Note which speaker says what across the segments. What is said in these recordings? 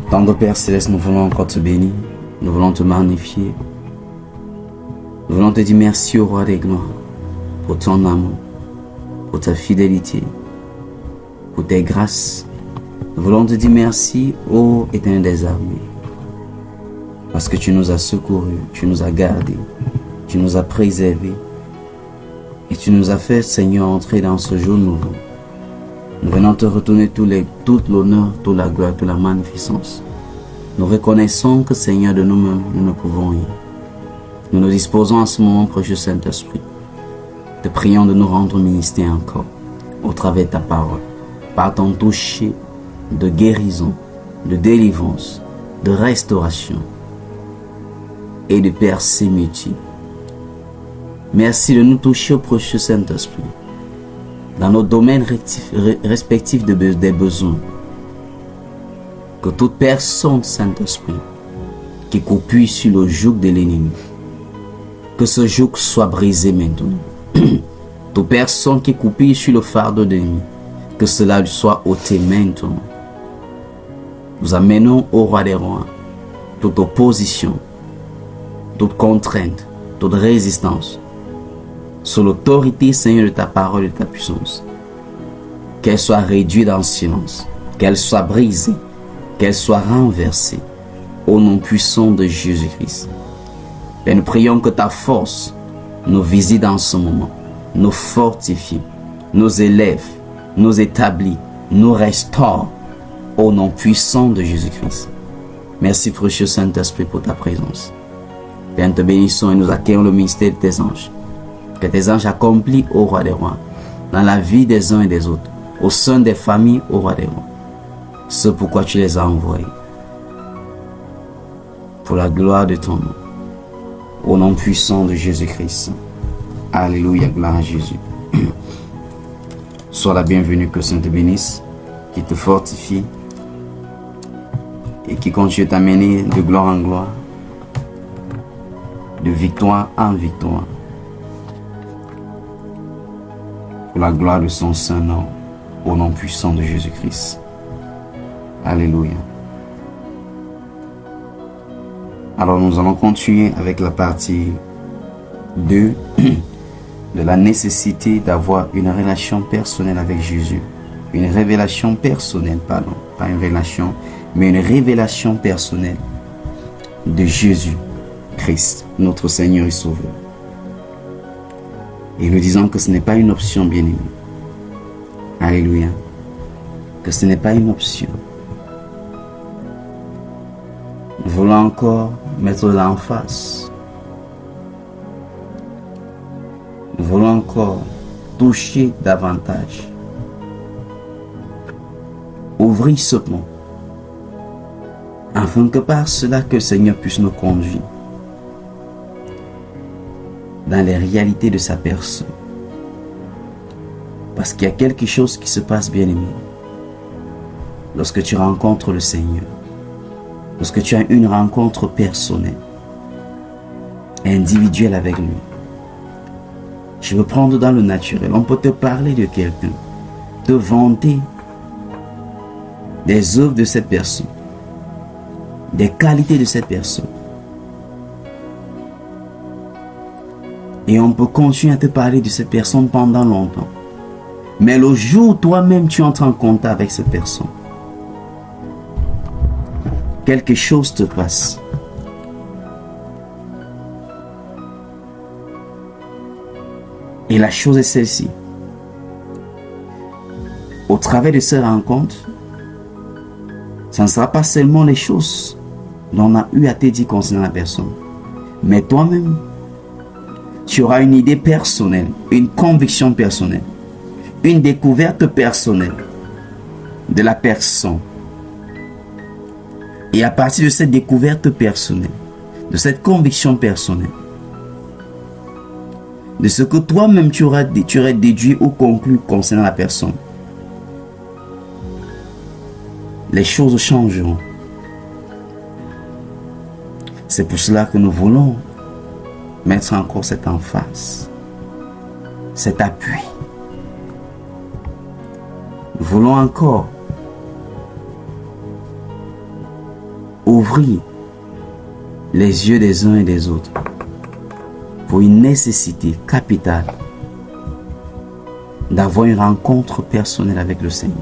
Speaker 1: Tendre Père Céleste, nous voulons encore te bénir, nous voulons te magnifier, nous voulons te dire merci au Roi des Gloires pour ton amour, pour ta fidélité, pour tes grâces. Nous voulons te dire merci ô Éternel des armées, parce que tu nous as secourus, tu nous as gardés, tu nous as préservés et tu nous as fait, Seigneur, entrer dans ce jour nouveau. Nous venons te retourner toute l'honneur, toute la gloire, toute la magnificence. Nous reconnaissons que, Seigneur, de nous-mêmes, nous ne pouvons rien. Nous nous disposons à ce moment, précieux Saint-Esprit. Te prions de nous rendre ministère encore, au travers de ta parole, par ton toucher de guérison, de délivrance, de restauration et de percée multiple. Merci de nous toucher au précieux Saint-Esprit, dans nos domaines respectifs des besoins. Que toute personne, Saint-Esprit, qui copie sur le joug de l'ennemi, que ce joug soit brisé maintenant. Toute personne qui copie sur le fardeau de l'ennemi, que cela lui soit ôté maintenant. Nous amenons au Roi des Rois toute opposition, toute contrainte, toute résistance, sous l'autorité, Seigneur, de ta parole et de ta puissance. Qu'elle soit réduite en silence, qu'elle soit brisée, qu'elle soit renversée, au nom puissant de Jésus-Christ. Et nous prions que ta force nous visite en ce moment, nous fortifie, nous élève, nous établit, nous restaure, au nom puissant de Jésus-Christ. Merci, précieux Saint-Esprit, pour ta présence. Père, nous te bénissons et nous accueillons le ministère de tes anges. Que tes anges accomplissent au Roi des Rois, dans la vie des uns et des autres, au sein des familles au Roi des Rois. Ce pourquoi tu les as envoyés. Pour la gloire de ton nom. Au nom puissant de Jésus-Christ. Alléluia, gloire à Jésus. Sois la bienvenue, que Saint te bénisse, qui te fortifie et qui continue à t'amener de gloire en gloire, de victoire en victoire. Pour la gloire de son Saint-Nom, au nom puissant de Jésus-Christ. Alléluia. Alors nous allons continuer avec la partie 2 de la nécessité d'avoir une relation personnelle avec Jésus. Une révélation personnelle, pardon, pas une relation, mais une révélation personnelle de Jésus-Christ, notre Seigneur et Sauveur. Et nous disons que ce n'est pas une option, bien-aimé. Alléluia. Que ce n'est pas une option. Nous voulons encore mettre l'emphase. Nous voulons encore toucher davantage. Ouvrir ce pont. Afin que par cela que le Seigneur puisse nous conduire dans les réalités de sa personne. Parce qu'il y a quelque chose qui se passe, bien-aimé, lorsque tu rencontres le Seigneur, lorsque tu as une rencontre personnelle, individuelle avec lui. Je veux prendre dans le naturel. On peut te parler de quelqu'un, te vanter des œuvres de cette personne, des qualités de cette personne. Et on peut continuer à te parler de cette personne pendant longtemps. Mais le jour où toi-même tu entres en contact avec cette personne, quelque chose te passe. Et la chose est celle-ci. Au travers de ces rencontres, ça ne sera pas seulement les choses dont on a eu à te dire concernant la personne, mais toi-même, tu auras une idée personnelle, une conviction personnelle, une découverte personnelle de la personne. Et à partir de cette découverte personnelle, de cette conviction personnelle, de ce que toi-même tu aurais déduit ou conclu concernant la personne, les choses changeront. C'est pour cela que nous voulons mettre encore cette emphase, cet appui. Nous voulons encore ouvrir les yeux des uns et des autres pour une nécessité capitale d'avoir une rencontre personnelle avec le Seigneur.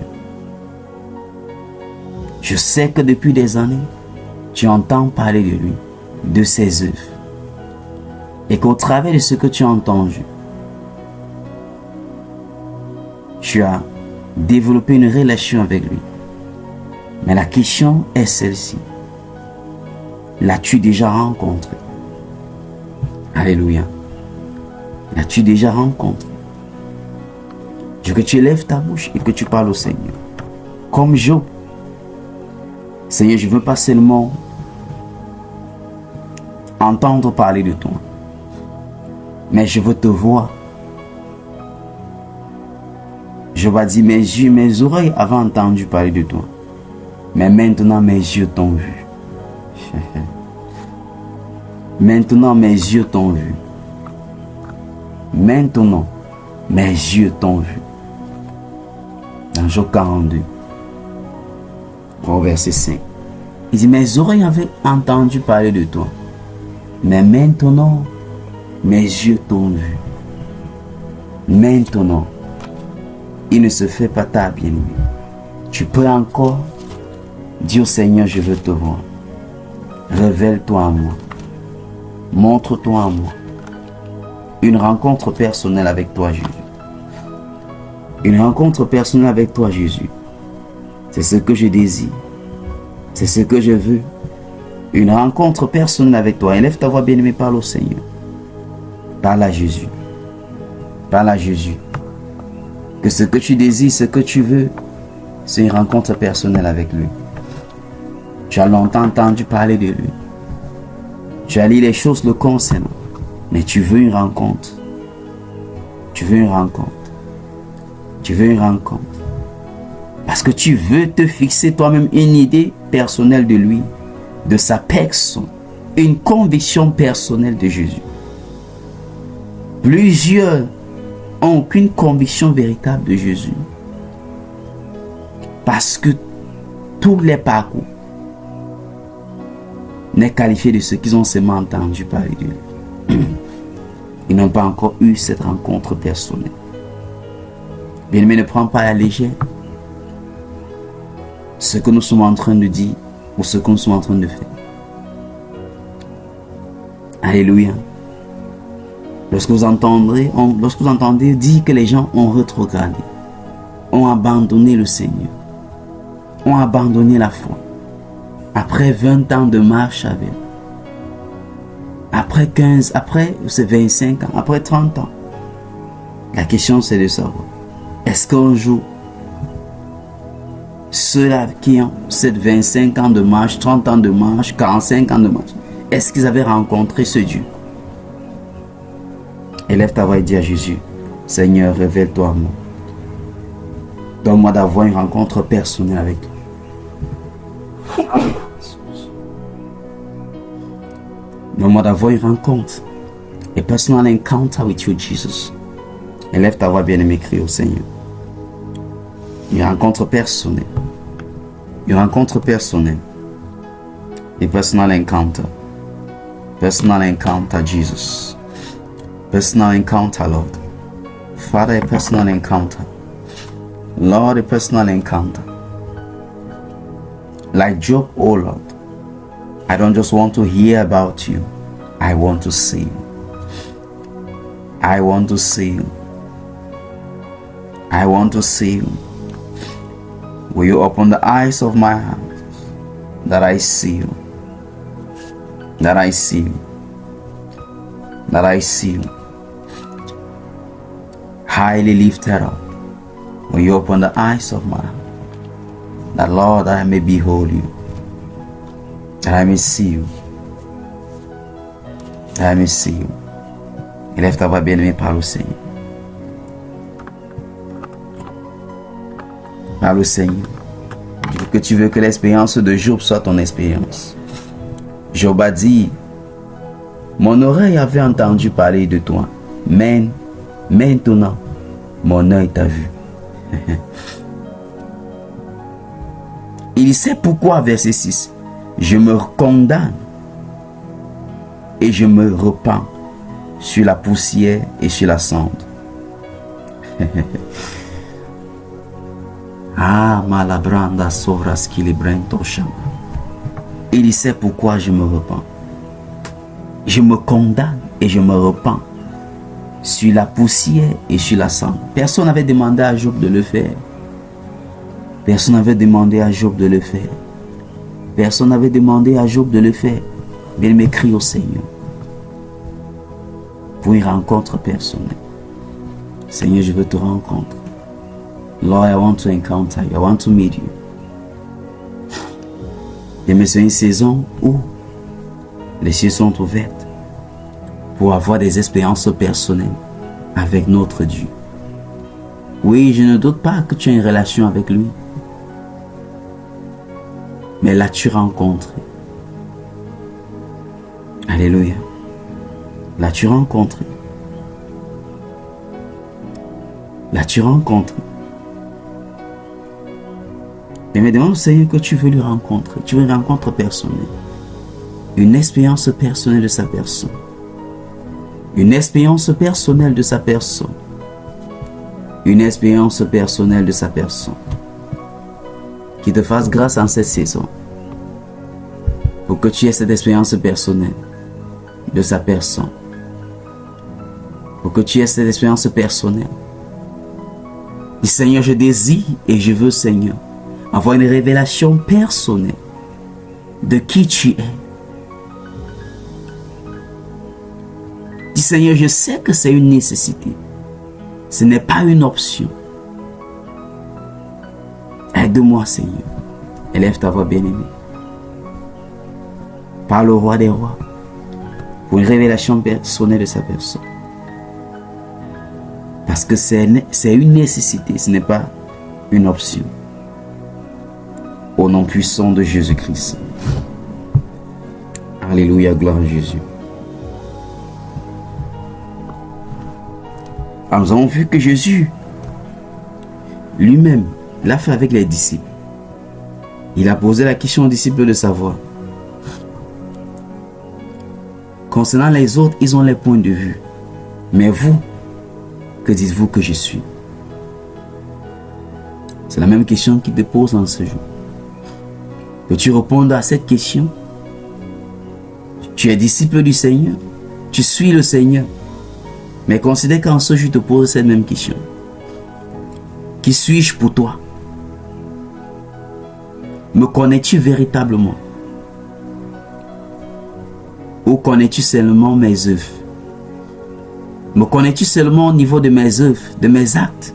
Speaker 1: Je sais que depuis des années, tu entends parler de lui, de ses œuvres, et qu'au travers de ce que tu as entendu, tu as développé une relation avec lui. Mais la question est celle-ci. L'as-tu déjà rencontré? Alléluia. L'as-tu déjà rencontré? Je veux que tu élèves ta bouche et que tu parles au Seigneur. Comme Job. Seigneur, je ne veux pas seulement entendre parler de toi, mais je veux te voir. Je vais dire, mes yeux, mes oreilles avaient entendu parler de toi, mais maintenant mes yeux t'ont vu. Maintenant mes yeux t'ont vu. Maintenant mes yeux t'ont vu. Dans Job 42, au verset 5. Il dit, mes oreilles avaient entendu parler de toi, mais maintenant mes yeux t'ont vu. Maintenant, il ne se fait pas tard, bien-aimé. Tu peux encore dire au Seigneur, je veux te voir. Révèle-toi à moi. Montre-toi à moi. Une rencontre personnelle avec toi, Jésus. Une rencontre personnelle avec toi, Jésus. C'est ce que je désire. C'est ce que je veux. Une rencontre personnelle avec toi. Élève ta voix, bien-aimé, parle au Seigneur. Parle à Jésus. Parle à Jésus. Que ce que tu désires, ce que tu veux, c'est une rencontre personnelle avec lui. Tu as longtemps entendu parler de lui. Tu as lu les choses le concernant. Mais tu veux une rencontre. Tu veux une rencontre. Tu veux une rencontre. Parce que tu veux te fixer toi-même une idée personnelle de lui, de sa personne, une conviction personnelle de Jésus. Plusieurs n'ont aucune conviction véritable de Jésus. Parce que tous les parcours n'est qualifié de ceux qu'ils ont seulement entendu parler de lui. Ils n'ont pas encore eu cette rencontre personnelle. Bien-aimé, ne prends pas à la légère ce que nous sommes en train de dire ou ce que nous sommes en train de faire. Alléluia. Lorsque vous entendez dire que les gens ont rétrogradé, ont abandonné le Seigneur, ont abandonné la foi, après 20 ans de marche avec, après 15, après 25 ans, après 30 ans, la question c'est de savoir, est-ce qu'un jour, ceux-là qui ont cette 25 ans de marche, 30 ans de marche, 45 ans de marche, est-ce qu'ils avaient rencontré ce Dieu? Élève ta voix et dis à Jésus, Seigneur, révèle-toi à moi. Donne-moi d'avoir une rencontre personnelle avec toi. Donne-moi d'avoir une rencontre. A personal encounter with you, Jesus. Élève ta voix, bien-aimé, crie au Seigneur. Une rencontre personnelle. Une rencontre personnelle. A personal encounter. Personal encounter, Jesus. Personal encounter, Lord. Father, a personal encounter. Lord, a personal encounter. Like Job, oh Lord, I don't just want to hear about you. I want to see you. I want to see you. I want to see you. Will you open the eyes of my heart that I see you? That I see you. That I see you. Highly lifted up. Will you open the eyes of my heart, that Lord, I may behold you, that I may see you, that I may see you. Élève ta voix, bien-aimé, parle au Seigneur. Parle au Seigneur. Que tu veux que l'expérience de Job soit ton expérience. Job a dit, mon oreille avait entendu parler de toi, mais maintenant, mon œil t'a vu. Il sait pourquoi, verset 6. Je me condamne et je me repens sur la poussière et sur la cendre. Ah, malabranda sovras kilibrento shama. Il sait pourquoi je me repens. Je me condamne et je me repens sur la poussière et sur la cendre. Personne n'avait demandé à Job de le faire. Personne n'avait demandé à Job de le faire. Personne n'avait demandé à Job de le faire. Mais il m'écrit au Seigneur pour une rencontre personnelle. Seigneur, je veux te rencontrer. Lord, I want to encounter you. I want to meet you. Et c'est une saison où les cieux sont ouverts pour avoir des expériences personnelles avec notre Dieu. Oui, je ne doute pas que tu as une relation avec lui. Mais l'as-tu rencontré? Alléluia. L'as-tu rencontré? L'as-tu rencontré? Et me demande au Seigneur que tu veux lui rencontrer. Tu veux une rencontre personnelle. Une expérience personnelle de sa personne. Une expérience personnelle de sa personne. Une expérience personnelle de sa personne. Qui te fasse grâce en cette saison. Pour que tu aies cette expérience personnelle de sa personne. Pour que tu aies cette expérience personnelle. Dis Seigneur, je désire et je veux, Seigneur, avoir une révélation personnelle de qui tu es. Dis Seigneur, je sais que c'est une nécessité. Ce n'est pas une option. Aide-moi, Seigneur. Élève ta voix bien-aimée. Parle au roi des rois pour une révélation personnelle de sa personne. Parce que c'est une nécessité, ce n'est pas une option. Au nom puissant de Jésus-Christ. Alléluia, gloire à Jésus. Alors, nous avons vu que Jésus lui-même l'a fait avec les disciples. Il a posé la question aux disciples de savoir. Concernant les autres, ils ont les points de vue. Mais vous, que dites-vous que je suis? C'est la même question qu'il te pose en ce jour. Que tu répondes à cette question. Tu es disciple du Seigneur. Tu suis le Seigneur. Mais considère qu'en ce jour, je te pose cette même question. Qui suis-je pour toi? Me connais-tu véritablement? Ou connais-tu seulement mes œuvres? Me connais-tu seulement au niveau de mes œuvres, de mes actes,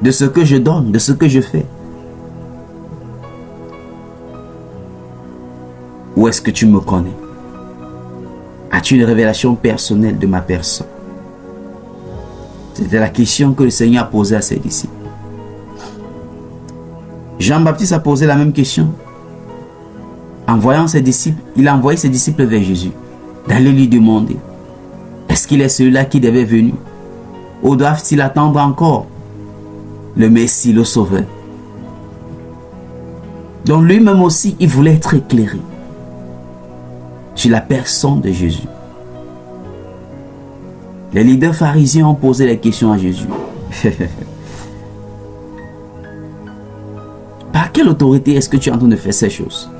Speaker 1: de ce que je donne, de ce que je fais? Ou est-ce que tu me connais? As-tu une révélation personnelle de ma personne? C'était la question que le Seigneur a posée à ses disciples. Jean-Baptiste a posé la même question. En voyant ses disciples, il a envoyé ses disciples vers Jésus, d'aller lui demander, est-ce qu'il est celui-là qui devait venir? Ou doivent-ils attendre encore le Messie, le Sauveur? Donc lui-même aussi, il voulait être éclairé sur la personne de Jésus. Les leaders pharisiens ont posé les questions à Jésus. Par quelle autorité est-ce que tu es en train de faire ces choses?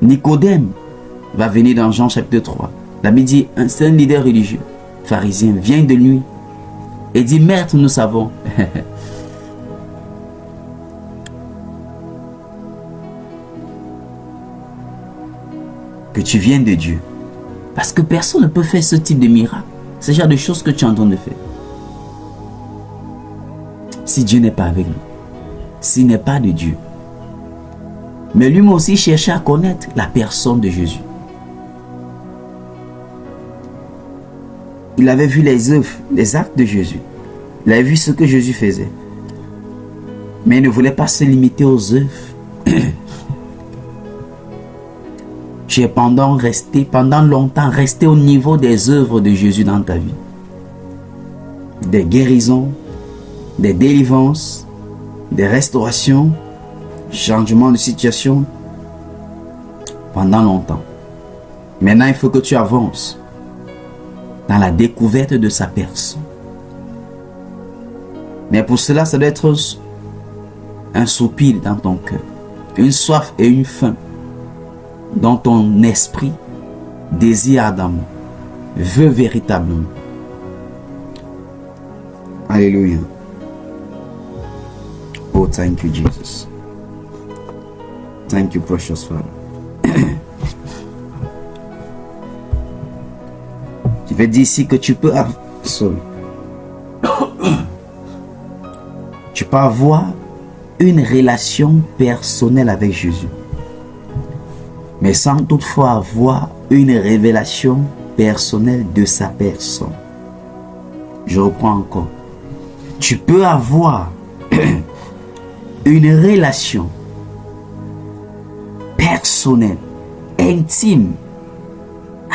Speaker 1: Nicodème va venir dans Jean chapitre 3. La Bible dit, c'est un leader religieux, pharisien, vient de lui et dit, Maître, nous savons. que tu viens de Dieu. Parce que personne ne peut faire ce type de miracle. C'est le genre de choses que tu es en train de faire. Si Dieu n'est pas avec nous. S'il n'est pas de Dieu. Mais lui aussi cherchait à connaître la personne de Jésus. Il avait vu les œuvres, les actes de Jésus. Il avait vu ce que Jésus faisait. Mais il ne voulait pas se limiter aux œuvres. Tu es pendant longtemps resté au niveau des œuvres de Jésus dans ta vie. Des guérisons, des délivrances, des restaurations, changement de situation pendant longtemps. Maintenant, il faut que tu avances dans la découverte de sa personne. Mais pour cela, ça doit être un soupir dans ton cœur, une soif et une faim dans ton esprit désire ardemment, veut véritablement. Alléluia. Oh, thank you, Jesus. Thank you, precious Father. Je vais dire ici que tu peux avoir une relation personnelle avec Jésus, mais sans toutefois avoir une révélation personnelle de sa personne. Je reprends encore. Tu peux avoir une relation personnelle, intime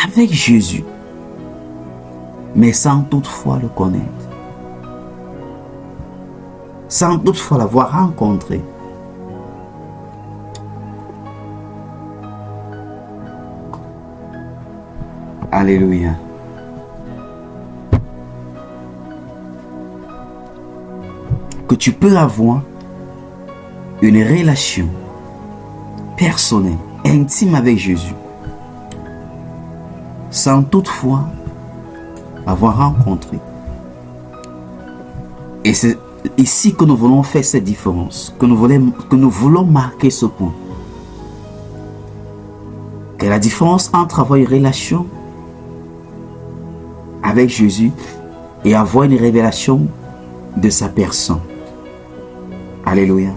Speaker 1: avec Jésus, mais sans toutefois le connaître, sans toutefois l'avoir rencontré. Alléluia. Que tu peux avoir une relation personnelle, intime avec Jésus, sans toutefois avoir rencontré. Et c'est ici que nous voulons faire cette différence, que nous voulons marquer ce point. Que la différence entre avoir une relation avec Jésus et avoir une révélation de sa personne. Alléluia.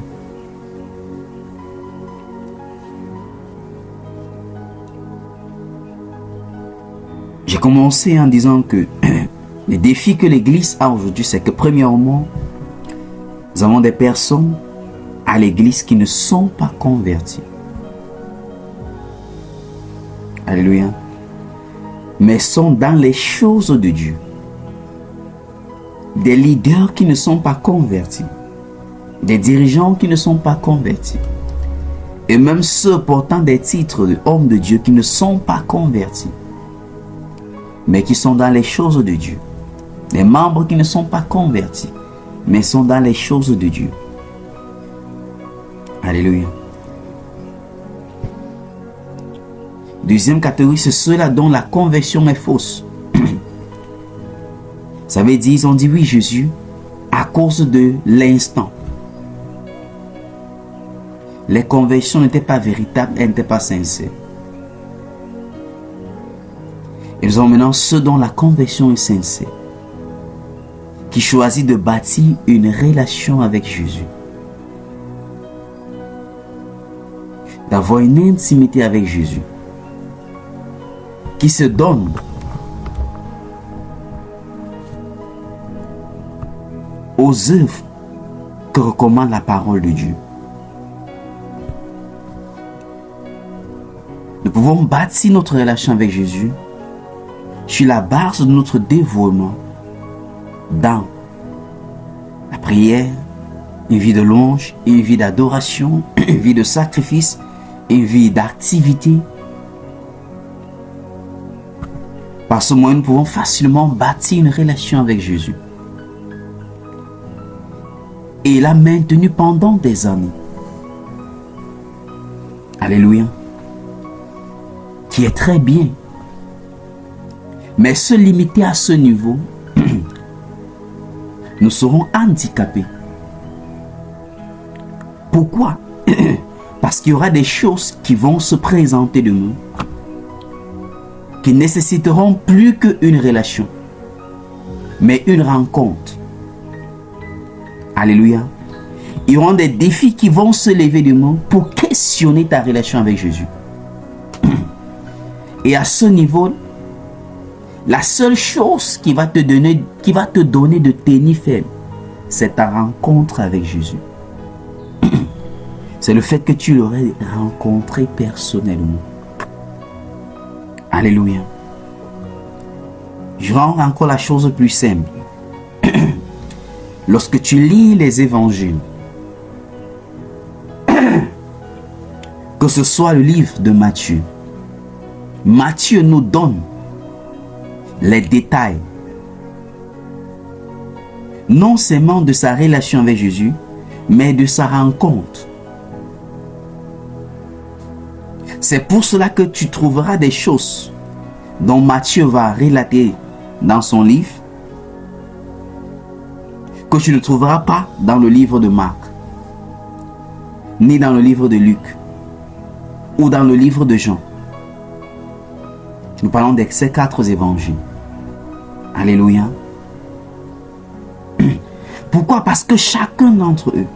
Speaker 1: J'ai commencé en disant que le défi que l'Église a aujourd'hui, c'est que premièrement, nous avons des personnes à l'Église qui ne sont pas converties. Alléluia. Mais sont dans les choses de Dieu. Des leaders qui ne sont pas convertis. Des dirigeants qui ne sont pas convertis. Et même ceux portant des titres d'hommes de Dieu qui ne sont pas convertis, mais qui sont dans les choses de Dieu. Les membres qui ne sont pas convertis, mais sont dans les choses de Dieu. Alléluia. Deuxième catégorie, c'est ceux-là dont la conversion est fausse. Ça veut dire, ils ont dit oui Jésus à cause de l'instant. Les conversions n'étaient pas véritables, elles n'étaient pas sincères. Ils ont maintenant ceux dont la conversion est sincère, qui choisissent de bâtir une relation avec Jésus, d'avoir une intimité avec Jésus, qui se donnent aux œuvres que recommande la parole de Dieu. Nous pouvons bâtir notre relation avec Jésus sur la base de notre dévouement dans la prière, une vie de louange, une vie d'adoration, une vie de sacrifice, une vie d'activité. Par ce moyen, nous pouvons facilement bâtir une relation avec Jésus. Et il a maintenu pendant des années. Alléluia. Qui est très bien. Mais se limiter à ce niveau, nous serons handicapés. Pourquoi? Parce qu'il y aura des choses qui vont se présenter de nous, qui nécessiteront plus qu'une relation, mais une rencontre. Alléluia. Il y aura des défis qui vont se lever de nous pour questionner ta relation avec Jésus. Et à ce niveau, la seule chose qui va te donner de tenir ferme, c'est ta rencontre avec Jésus. C'est le fait que tu l'aurais rencontré personnellement. Alléluia. Je rends encore la chose plus simple. Lorsque tu lis les évangiles, que ce soit le livre de Matthieu. Matthieu nous donne les détails, non seulement de sa relation avec Jésus, mais de sa rencontre. C'est pour cela que tu trouveras des choses dont Matthieu va relater dans son livre que tu ne trouveras pas dans le livre de Marc, ni dans le livre de Luc, ou dans le livre de Jean. Nous parlons de ces 4 évangiles. Alléluia. Pourquoi? Parce que chacun d'entre eux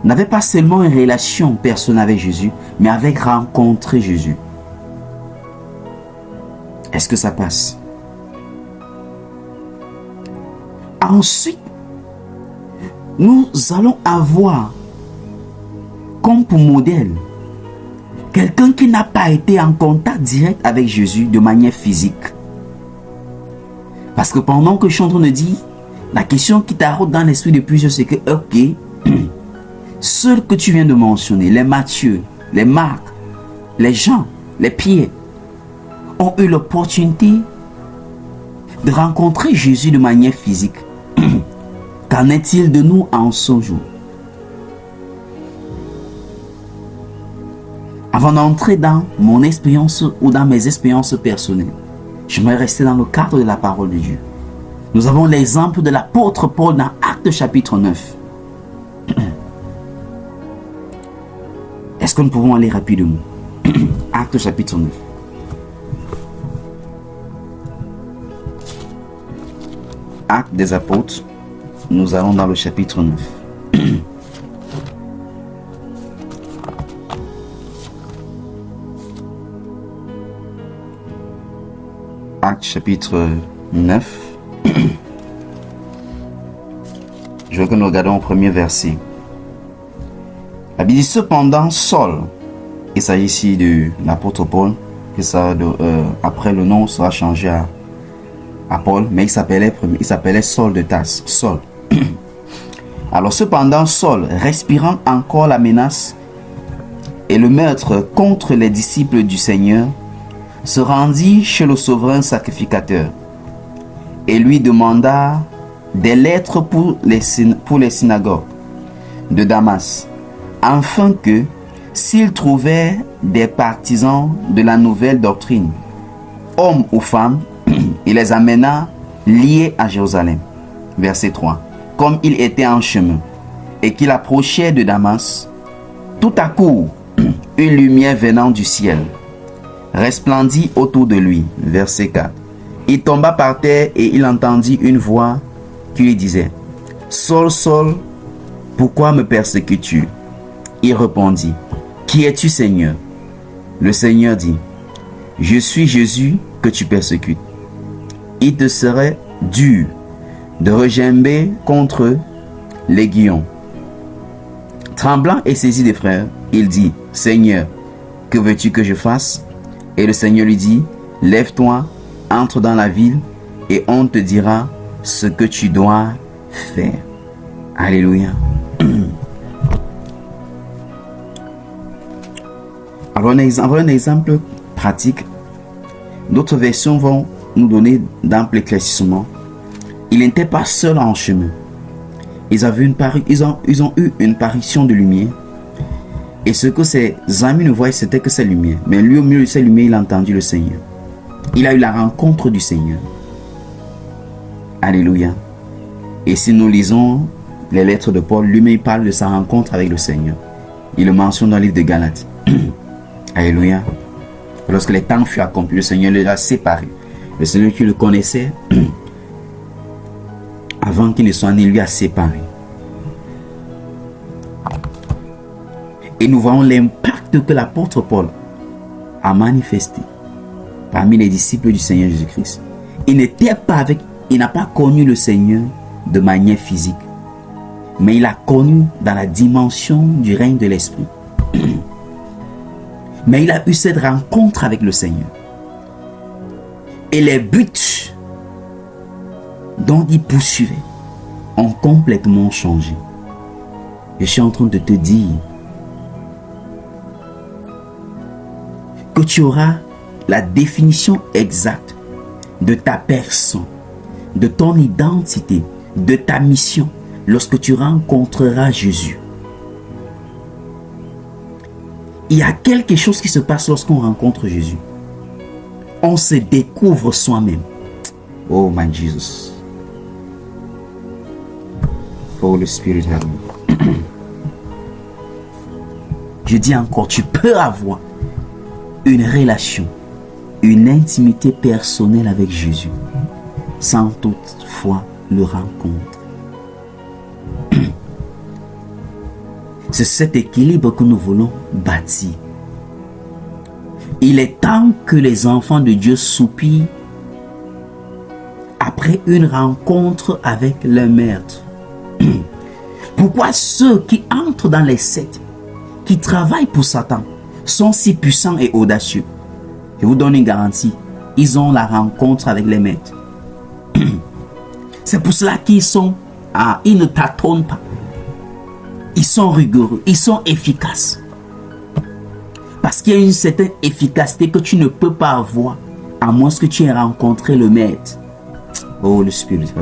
Speaker 1: n'avait pas seulement une relation personnelle avec Jésus, mais avait rencontré Jésus. Est-ce que ça passe? Ensuite, nous allons avoir comme pour modèle quelqu'un qui n'a pas été en contact direct avec Jésus de manière physique. Parce que pendant que je suis en train de dire, la question qui t'arrête dans l'esprit de plusieurs, c'est que, ok, ceux que tu viens de mentionner, les Matthieu, les Marc, les Jean, les Pierre, ont eu l'opportunité de rencontrer Jésus de manière physique. Qu'en est-il de nous en ce jour? Avant d'entrer dans mon expérience ou dans mes expériences personnelles, je vais rester dans le cadre de la parole de Dieu. Nous avons l'exemple de l'apôtre Paul dans Actes chapitre 9. Est-ce que nous pouvons aller rapidement? Actes chapitre 9. Actes des apôtres, nous allons dans le chapitre 9. Actes chapitre 9. Je veux que nous regardions au premier verset. La Bible dit cependant Saul, il s'agit ici de l'apôtre Paul, que ça, après le nom sera changé à Paul, mais il s'appelait Saul de Tarse. Saul. Alors cependant Saul, respirant encore la menace et le meurtre contre les disciples du Seigneur, se rendit chez le souverain sacrificateur et lui demanda des lettres pour les synagogues de Damas, afin que, s'il trouvait des partisans de la nouvelle doctrine, hommes ou femmes, il les amena liés à Jérusalem. Verset 3. Comme il était en chemin et qu'il approchait de Damas, tout à coup, une lumière venant du ciel resplendit autour de lui. Verset 4. Il tomba par terre et il entendit une voix qui lui disait: Saul, Saul, pourquoi me persécutes-tu? Il répondit: Qui es-tu, Seigneur? Le Seigneur dit: Je suis Jésus que tu persécutes. Il te serait dur de regimber contre l'aiguillon. Tremblant et saisi des frères, il dit: Seigneur, que veux-tu que je fasse? Et le Seigneur lui dit: Lève-toi, entre dans la ville, et on te dira ce que tu dois faire. Alléluia. Alors un exemple pratique. D'autres versions vont nous donner d'amples éclaircissements. Il n'était pas seul en chemin. Ils ont eu une apparition de lumière. Et ce que ses amis ne voyaient, c'était que ces lumières. Mais lui, au milieu de ces lumières, il a entendu le Seigneur. Il a eu la rencontre du Seigneur. Alléluia. Et si nous lisons les lettres de Paul, lui-même parle de sa rencontre avec le Seigneur. Il le mentionne dans le livre de Galates. Alléluia. Lorsque les temps furent accomplis, le Seigneur les a séparés. Le Seigneur qui le connaissait, avant qu'il ne soit né, lui a séparés. Et nous voyons l'impact que l'apôtre Paul a manifesté parmi les disciples du Seigneur Jésus-Christ. Il n'a pas connu le Seigneur de manière physique, mais il a connu dans la dimension du règne de l'Esprit. Mais il a eu cette rencontre avec le Seigneur. Et les buts dont il poursuivait ont complètement changé. Je suis en train de te dire que tu auras la définition exacte de ta personne, de ton identité, de ta mission lorsque tu rencontreras Jésus. Il y a quelque chose qui se passe lorsqu'on rencontre Jésus. On se découvre soi-même. Oh my Jesus. Holy Spirit, help me. Je dis encore, tu peux avoir une relation, une intimité personnelle avec Jésus sans toutefois le rencontrer. C'est cet équilibre que nous voulons bâtir. Il est temps que les enfants de Dieu soupirent après une rencontre avec leur maître. Pourquoi ceux qui entrent dans les sectes, qui travaillent pour Satan, sont si puissants et audacieux? Je vous donne une garantie, ils ont la rencontre avec les maîtres. C'est pour cela qu'ils ils ne tâtonnent pas. Ils sont rigoureux, ils sont efficaces. Parce qu'il y a une certaine efficacité que tu ne peux pas avoir à moins que tu aies rencontré le maître. Oh, le Spirit.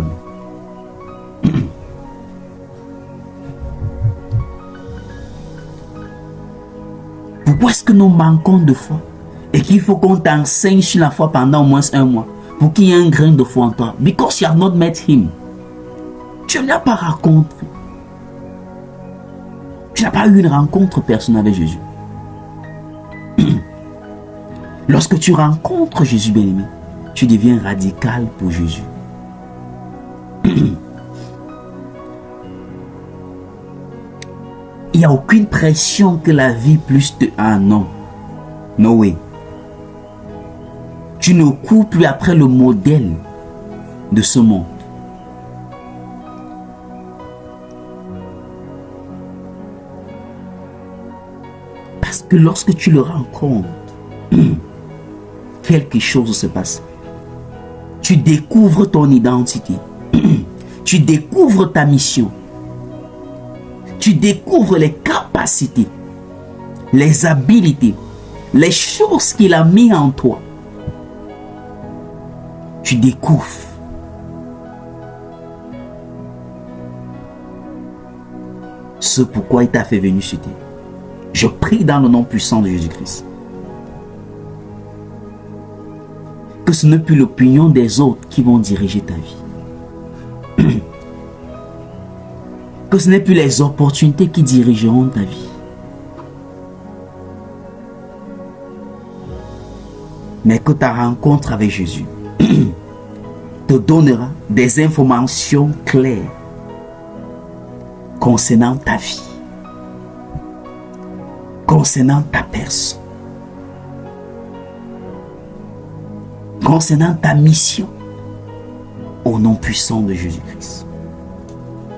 Speaker 1: Pourquoi est-ce que nous manquons de foi et qu'il faut qu'on t'enseigne sur la foi pendant au moins un mois pour qu'il y ait un grain de foi en toi? Because you have not met him. Tu ne l'as pas rencontré. Tu n'as pas eu une rencontre personnelle avec Jésus. Lorsque tu rencontres Jésus bien-aimé, tu deviens radical pour Jésus. Il n'y a aucune pression que la vie plus te... Ah non. No way. Tu ne cours plus après le modèle de ce monde. Parce que lorsque tu le rencontres, quelque chose se passe. Tu découvres ton identité. Tu découvres ta mission. Tu découvres les capacités, les habiletés, les choses qu'il a mis en toi. Tu découvres. Ce pourquoi il t'a fait venir sur terre. Je prie dans le nom puissant de Jésus-Christ. Que ce n'est plus l'opinion des autres qui vont diriger ta vie. Que ce n'est plus les opportunités qui dirigeront ta vie. Mais que ta rencontre avec Jésus te donnera des informations claires concernant ta vie, concernant ta personne, concernant ta mission, au nom puissant de Jésus-Christ.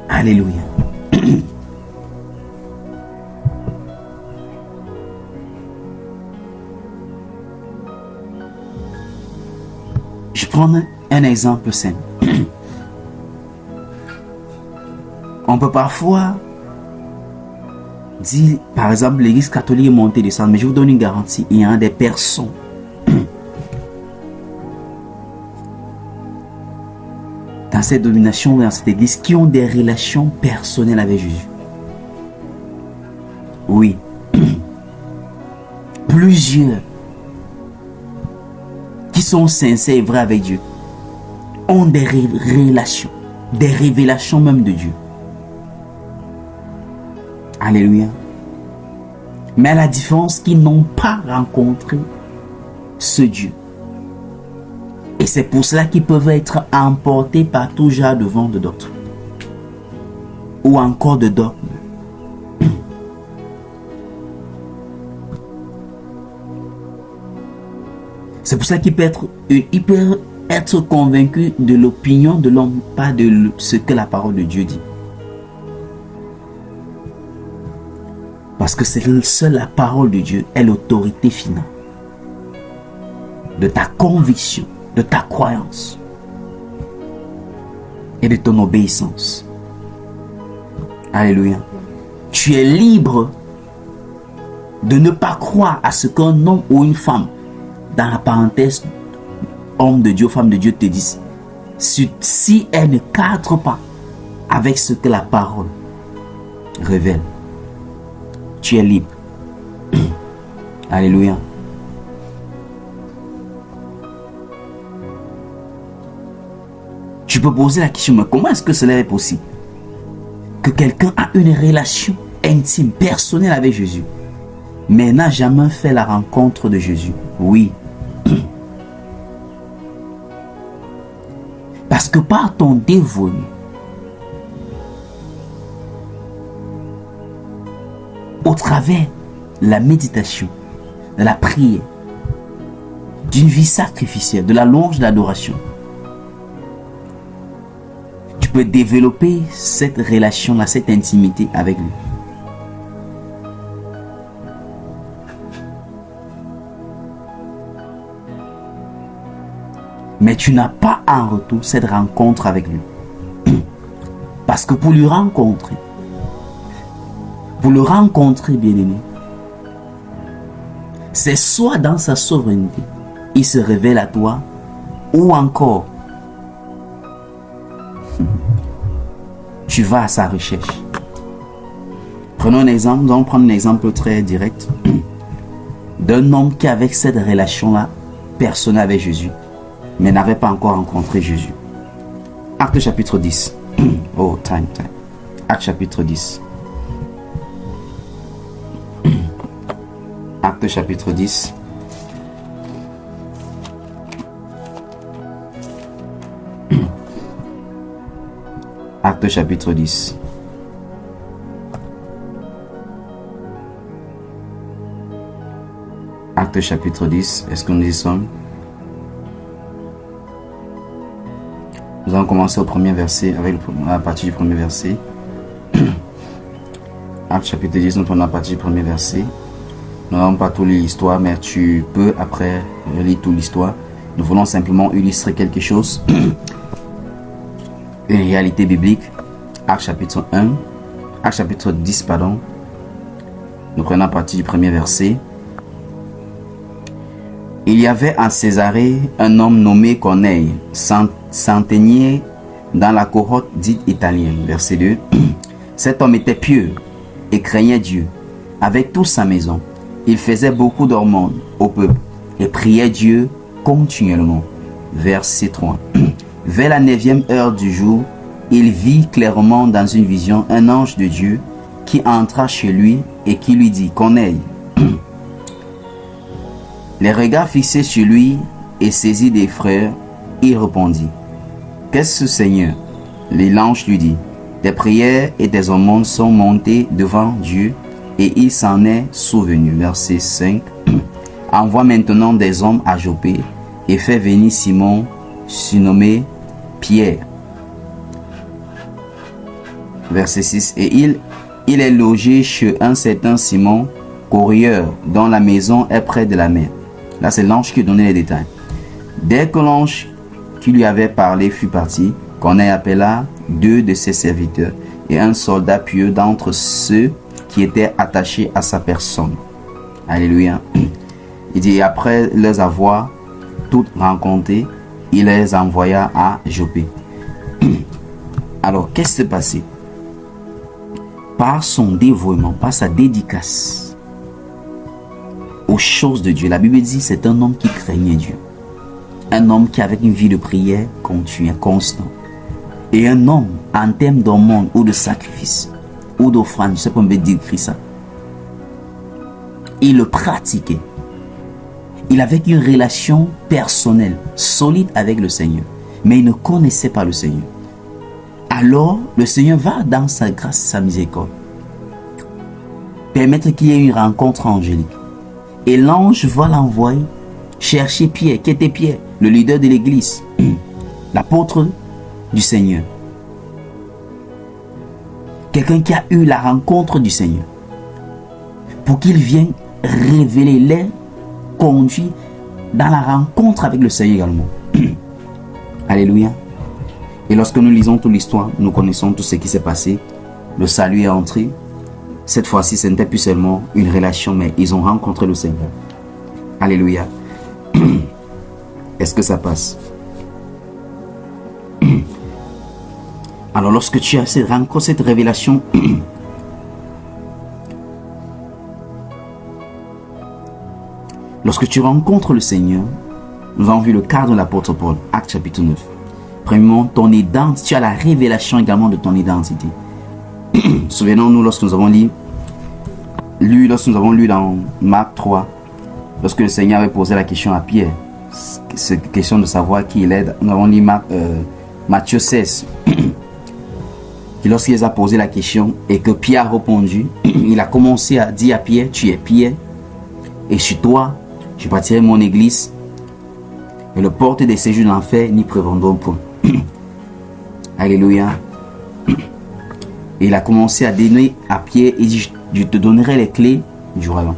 Speaker 1: Alléluia. Je prends un exemple simple. On peut parfois dire, par exemple, l'église catholique est montée de sang, mais je vous donne une garantie, il y a des personnes dans cette domination, dans cette église, qui ont des relations personnelles avec Jésus. Oui. Plusieurs qui sont sincères et vrais avec Dieu ont des relations, des révélations même de Dieu. Alléluia. Mais la différence, qu'ils n'ont pas rencontré ce Dieu. Et c'est pour cela qu'ils peuvent être emportés par tout genre de vent de doctrine. Ou encore de dogme. C'est pour ça qu'il peut être convaincu de l'opinion de l'homme, pas de ce que la parole de Dieu dit. Parce que c'est seule la parole de Dieu est l'autorité finale de ta conviction, de ta croyance et de ton obéissance. Alléluia. Tu es libre de ne pas croire à ce qu'un homme ou une femme, dans la parenthèse, homme de Dieu, femme de Dieu, te dise, si elle ne cadre pas avec ce que la parole révèle, tu es libre. Alléluia. Tu peux poser la question, mais comment est-ce que cela est possible? Que quelqu'un a une relation intime, personnelle avec Jésus, mais n'a jamais fait la rencontre de Jésus. Oui. Parce que par ton dévouement, au travers de la méditation, de la prière, d'une vie sacrificielle, de la louange, de l'adoration, tu peux développer cette relation-là, cette intimité avec lui. Mais tu n'as pas en retour cette rencontre avec lui. Parce que pour le rencontrer, bien-aimé, c'est soit dans sa souveraineté, il se révèle à toi, ou encore, tu vas à sa recherche. Prenons un exemple, nous allons prendre un exemple très direct d'un homme qui avait cette relation-là personnelle avec Jésus, mais n'avait pas encore rencontré Jésus. Acte chapitre 10. Oh, time. Acte chapitre 10. Acte chapitre 10. Acte chapitre 10. Acte chapitre 10. Est-ce que nous y sommes? Nous allons commencer au premier verset, à partir du premier verset. Acte chapitre 10, nous prenons à partir du premier verset. Nous n'allons pas tout lire l'histoire, mais tu peux après relire toute l'histoire. Nous voulons simplement illustrer quelque chose. Une réalité biblique. Acte chapitre 1. Acte chapitre 10, pardon. Nous prenons à partir du premier verset. Il y avait en Césarée un homme nommé Corneille, centenier dans la cohorte dite italienne. Verset 2. Cet homme était pieux et craignait Dieu. Avec toute sa maison, il faisait beaucoup d'aumônes au peuple et priait Dieu continuellement. Verset 3. Vers la 9e heure du jour, il vit clairement dans une vision un ange de Dieu qui entra chez lui et qui lui dit, Corneille. Les regards fixés sur lui et saisi des frères, il répondit, qu'est-ce Seigneur? L'ange lui dit, tes prières et tes aumônes sont montées devant Dieu et il s'en est souvenu. Verset 5. Envoie maintenant des hommes à Jopé et fais venir Simon, surnommé Pierre. Verset 6. Et il est logé chez un certain Simon, courrier, dont la maison est près de la mer. Là, c'est l'ange qui donnait les détails. Dès que l'ange qui lui avait parlé fut parti, Corneille appela 2 de ses serviteurs et un soldat pieux d'entre ceux qui étaient attachés à sa personne. Alléluia. Il dit, après les avoir toutes rencontrées, il les envoya à Jopé. Alors, qu'est-ce qui s'est passé? Par son dévouement, par sa dédicace aux choses de Dieu. La Bible dit c'est un homme qui craignait Dieu. Un homme qui avait une vie de prière continue, constante. Et un homme en termes d'aumône ou de sacrifice ou d'offrande, je ne sais pas comment dire ça. Il le pratiquait. Il avait une relation personnelle, solide avec le Seigneur. Mais il ne connaissait pas le Seigneur. Alors, le Seigneur va dans sa grâce, sa miséricorde, permettre qu'il y ait une rencontre angélique. Et l'ange va l'envoyer chercher Pierre, qui était Pierre, le leader de l'église, l'apôtre du Seigneur. Quelqu'un qui a eu la rencontre du Seigneur. Pour qu'il vienne révéler, les conduire dans la rencontre avec le Seigneur également. Alléluia. Et lorsque nous lisons toute l'histoire, nous connaissons tout ce qui s'est passé. Le salut est entré. Cette fois-ci, ce n'était plus seulement une relation, mais ils ont rencontré le Seigneur. Alléluia. Est-ce que ça passe? Alors, lorsque tu as cette révélation, lorsque tu rencontres le Seigneur, nous avons vu le cas de l'apôtre Paul, Actes chapitre 9. Premièrement, ton identité, tu as la révélation également de ton identité. Souvenons-nous lorsque nous avons lu dans Marc 3, lorsque le Seigneur avait posé la question à Pierre, cette question de savoir qui il est, nous avons lu Matthieu 16. Et lorsqu'il a posé la question et que Pierre a répondu, il a commencé à dire à Pierre, tu es Pierre, et sur toi, je bâtirai mon église, et le porte des séjours de l'enfer n'y prévaudront point. Alléluia. Et il a commencé à donner à Pierre et dit, je te donnerai les clés du royaume.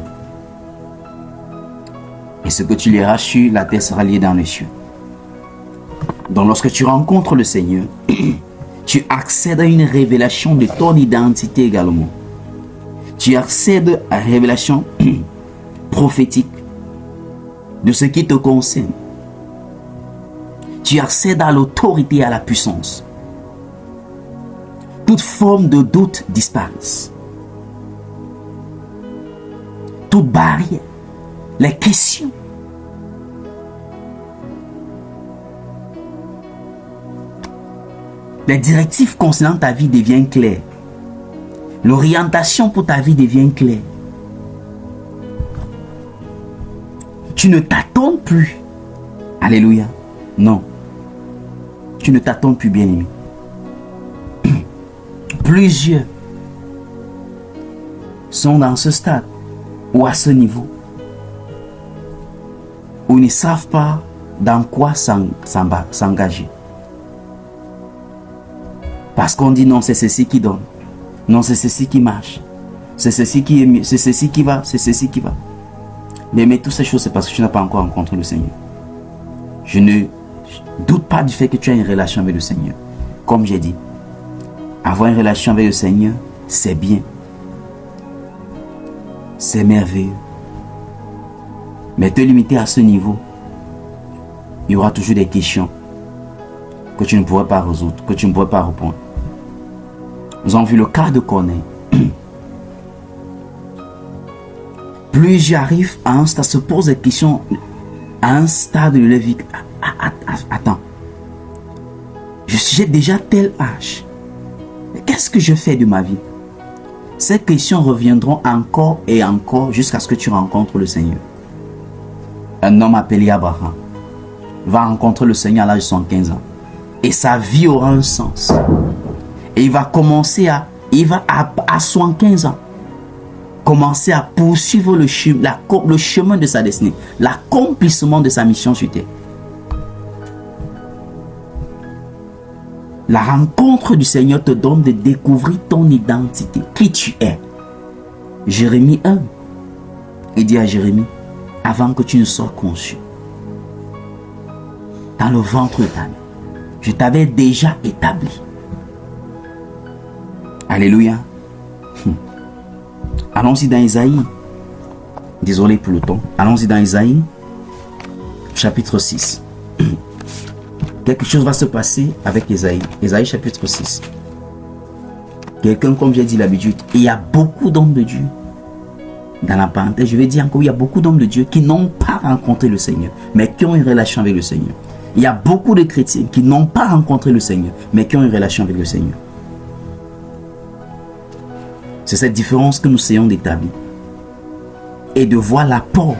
Speaker 1: Et ce que tu liras sur la terre sera lié dans les cieux. Donc lorsque tu rencontres le Seigneur, tu accèdes à une révélation de ton identité également. Tu accèdes à une révélation prophétique de ce qui te concerne. Tu accèdes à l'autorité et à la puissance. Toute forme de doute disparaît. Toute barrière, les questions. Les directives concernant ta vie deviennent claires. L'orientation pour ta vie devient claire. Tu ne t'attends plus. Alléluia. Non. Tu ne t'attends plus, bien-aimé. Plusieurs sont dans ce stade ou à ce niveau où ils ne savent pas dans quoi s'engager. Parce qu'on dit non, c'est ceci qui donne. Non, c'est ceci qui marche. C'est ceci qui est mieux. C'est ceci qui va. C'est ceci qui va. Mais toutes ces choses, c'est parce que tu n'as pas encore rencontré le Seigneur. Je ne doute pas du fait que tu as une relation avec le Seigneur. Comme j'ai dit, avoir une relation avec le Seigneur, c'est bien. C'est merveilleux. Mais te limiter à ce niveau, il y aura toujours des questions que tu ne pourras pas résoudre, que tu ne pourras pas répondre. Nous avons vu le cas de Corneille. Plus j'arrive à un stade, se pose des questions à un stade de la vie. Attends, j'ai déjà tel âge. Qu'est-ce que je fais de ma vie? Ces questions reviendront encore et encore jusqu'à ce que tu rencontres le Seigneur. Un homme appelé Abraham va rencontrer le Seigneur à l'âge de 75 ans. Et sa vie aura un sens. Et il va commencer à 75 ans, commencer à poursuivre le chemin de sa destinée, l'accomplissement de sa mission sur terre. La rencontre du Seigneur te donne de découvrir ton identité, qui tu es. Jérémie 1, il dit à Jérémie, avant que tu ne sois conçu, dans le ventre de ta mère, je t'avais déjà établi. Alléluia. Allons-y dans Isaïe. Désolé pour le temps. Allons-y dans Isaïe, chapitre 6. Quelque chose va se passer avec Isaïe. Isaïe chapitre 6. Quelqu'un, comme j'ai dit l'habitude, il y a beaucoup d'hommes de Dieu. Dans la parenthèse, je vais dire encore, il y a beaucoup d'hommes de Dieu qui n'ont pas rencontré le Seigneur, mais qui ont une relation avec le Seigneur. Il y a beaucoup de chrétiens qui n'ont pas rencontré le Seigneur, mais qui ont une relation avec le Seigneur. C'est cette différence que nous essayons d'établir. Et de voir l'apport,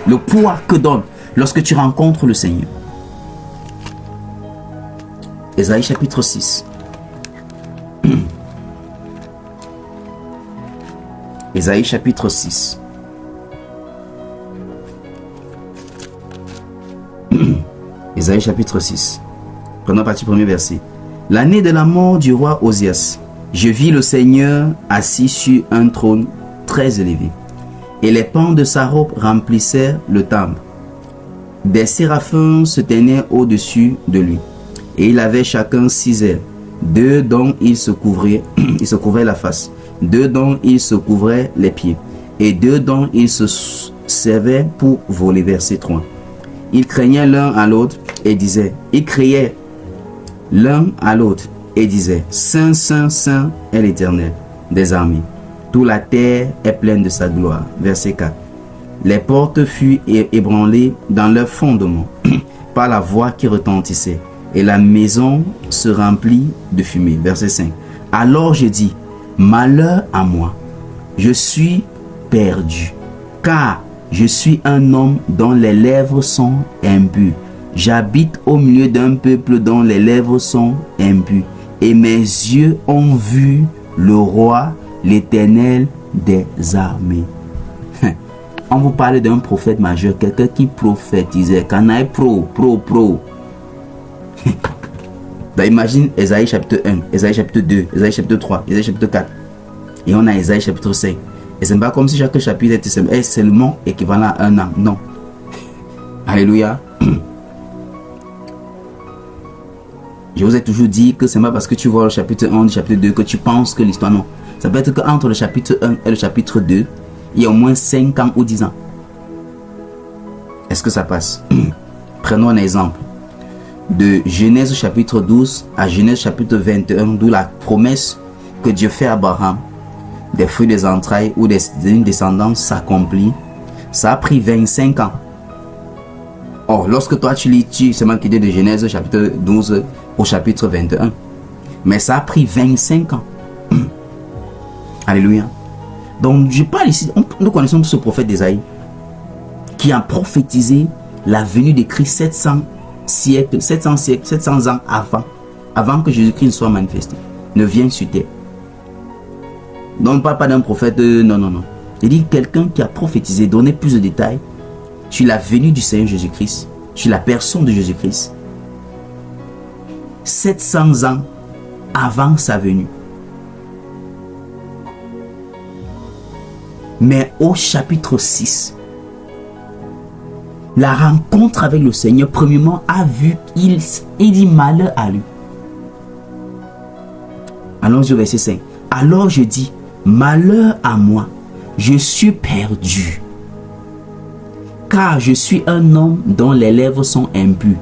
Speaker 1: le poids que donne lorsque tu rencontres le Seigneur. Isaïe chapitre 6. Isaïe chapitre 6. Isaïe chapitre 6. Prenons partie premier verset. L'année de la mort du roi Osias, je vis le Seigneur assis sur un trône très élevé, et les pans de sa robe remplissaient le temple. Des séraphins se tenaient au-dessus de lui, et il avait chacun 6 ailes, 2 dont il se couvrait la face, 2 dont il se couvrait les pieds, et 2 dont il se servait pour voler. Verset 3. Ils craignaient l'un à l'autre et disaient, Saint, Saint, Saint est l'Éternel des armées. Toute la terre est pleine de sa gloire. Verset 4. Les portes furent ébranlées dans leur fondement par la voix qui retentissait, et la maison se remplit de fumée. Verset 5. Alors je dis, malheur à moi, je suis perdu, car je suis un homme dont les lèvres sont impures. J'habite au milieu d'un peuple dont les lèvres sont impures, et mes yeux ont vu le roi, l'Éternel des armées. On vous parle d'un prophète majeur, quelqu'un qui prophétisait, canaille pro. Ben, imagine Ésaïe chapitre 1, Ésaïe chapitre 2, Ésaïe chapitre 3, Ésaïe chapitre 4. Et on a Ésaïe chapitre 5. Et ce n'est pas comme si chaque chapitre était seulement équivalent à un an. Non. Alléluia. Je vous ai toujours dit que ce n'est pas parce que tu vois le chapitre 1, le chapitre 2 que tu penses que l'histoire, non. Ça peut être qu'entre le chapitre 1 et le chapitre 2, il y a au moins 5 ans ou 10 ans. Est-ce que ça passe? Prenons un exemple. De Genèse chapitre 12 à Genèse chapitre 21, d'où la promesse que Dieu fait à Abraham, des fruits des entrailles ou d'une descendance s'accomplit. Ça a pris 25 ans. Or, lorsque toi tu lis, c'est moi qui dis de Genèse chapitre 12 au chapitre 21. Mais ça a pris 25 ans. Alléluia. Donc, je parle ici, nous connaissons ce prophète d'Ésaïe qui a prophétisé la venue de Christ 700 ans avant que Jésus-Christ ne soit manifesté, ne vienne sur terre. Donc, on ne parle pas d'un prophète, non. Il dit quelqu'un qui a prophétisé, donné plus de détails sur la venue du Seigneur Jésus-Christ, sur la personne de Jésus-Christ. 700 ans avant sa venue. Mais au chapitre 6, la rencontre avec le Seigneur, premièrement, a vu qu'il dit malheur à lui. Allons au verset 5. Alors je dis, malheur à moi, je suis perdu, car je suis un homme dont les lèvres sont impures.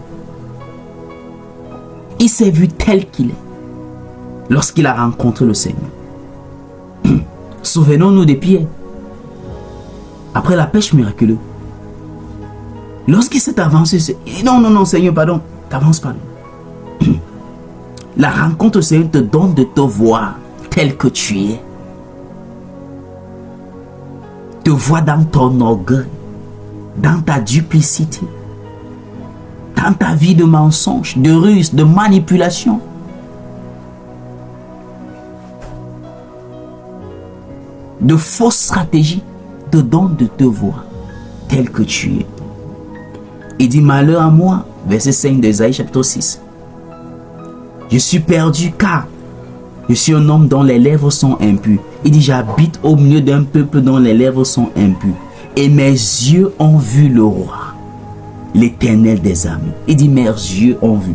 Speaker 1: Il s'est vu tel qu'il est lorsqu'il a rencontré le Seigneur. Souvenons-nous de Pierre. Après la pêche miraculeuse, lorsqu'il s'est avancé, non, Seigneur, pardon, t'avances pas. La rencontre au Seigneur te donne de te voir tel que tu es. Te voir dans ton orgueil, dans ta duplicité, dans ta vie de mensonge, de ruse, de manipulation. De fausses stratégies te donne de te voir tel que tu es. Il dit malheur à moi, verset 5 d'Ésaïe chapitre 6. Je suis perdu car je suis un homme dont les lèvres sont impures. Il dit j'habite au milieu d'un peuple dont les lèvres sont impures. Et mes yeux ont vu le roi, l'Éternel des armées. Il dit mes yeux ont vu.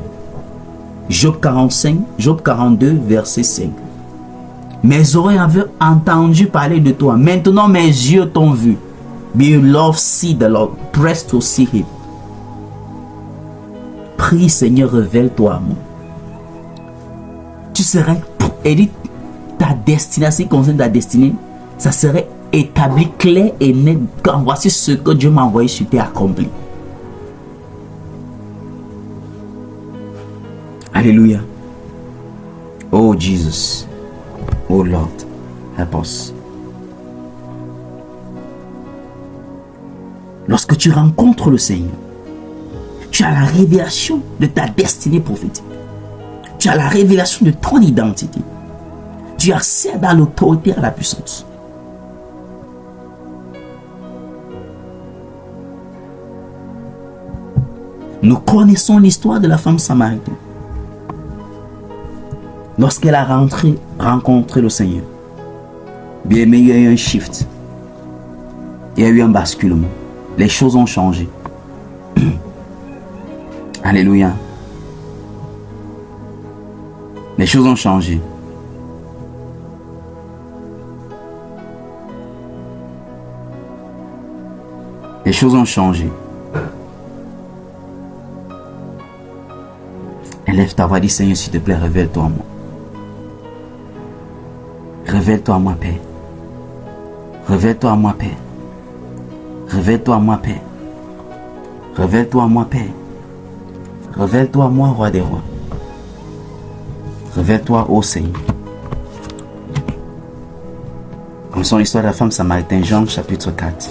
Speaker 1: Job 45, Job 42, verset 5. Mes oreilles avaient entendu parler de toi. Maintenant, mes yeux t'ont vu. Beloved, see the Lord. Press to see him. Prie, Seigneur, révèle-toi à moi. Tu serais, et dit, ta destination, concerne ta destinée, ça serait établi clair et net. Quand voici ce que Dieu m'a envoyé sur terre accompli. Alléluia. Oh, Jesus. Oh Lord, help us. Lorsque tu rencontres le Seigneur, tu as la révélation de ta destinée prophétique. Tu as la révélation de ton identité. Tu accèdes à l'autorité et à la puissance. Nous connaissons l'histoire de la femme samaritaine. Lorsqu'elle a rencontré le Seigneur, bien aimé, il y a eu un shift. Il y a eu un basculement. Les choses ont changé. Alléluia. Les choses ont changé. Les choses ont changé. Élève ta voix, dis Seigneur, s'il te plaît, révèle-toi à moi. Révèle-toi à moi, Père. Révèle-toi à moi, Père. Révèle-toi à moi, Père. Révèle-toi à moi, Père. Révèle-toi à moi, Roi des rois. Révèle-toi, ô Seigneur. Commençons l'histoire de la femme samaritaine, Jean chapitre 4.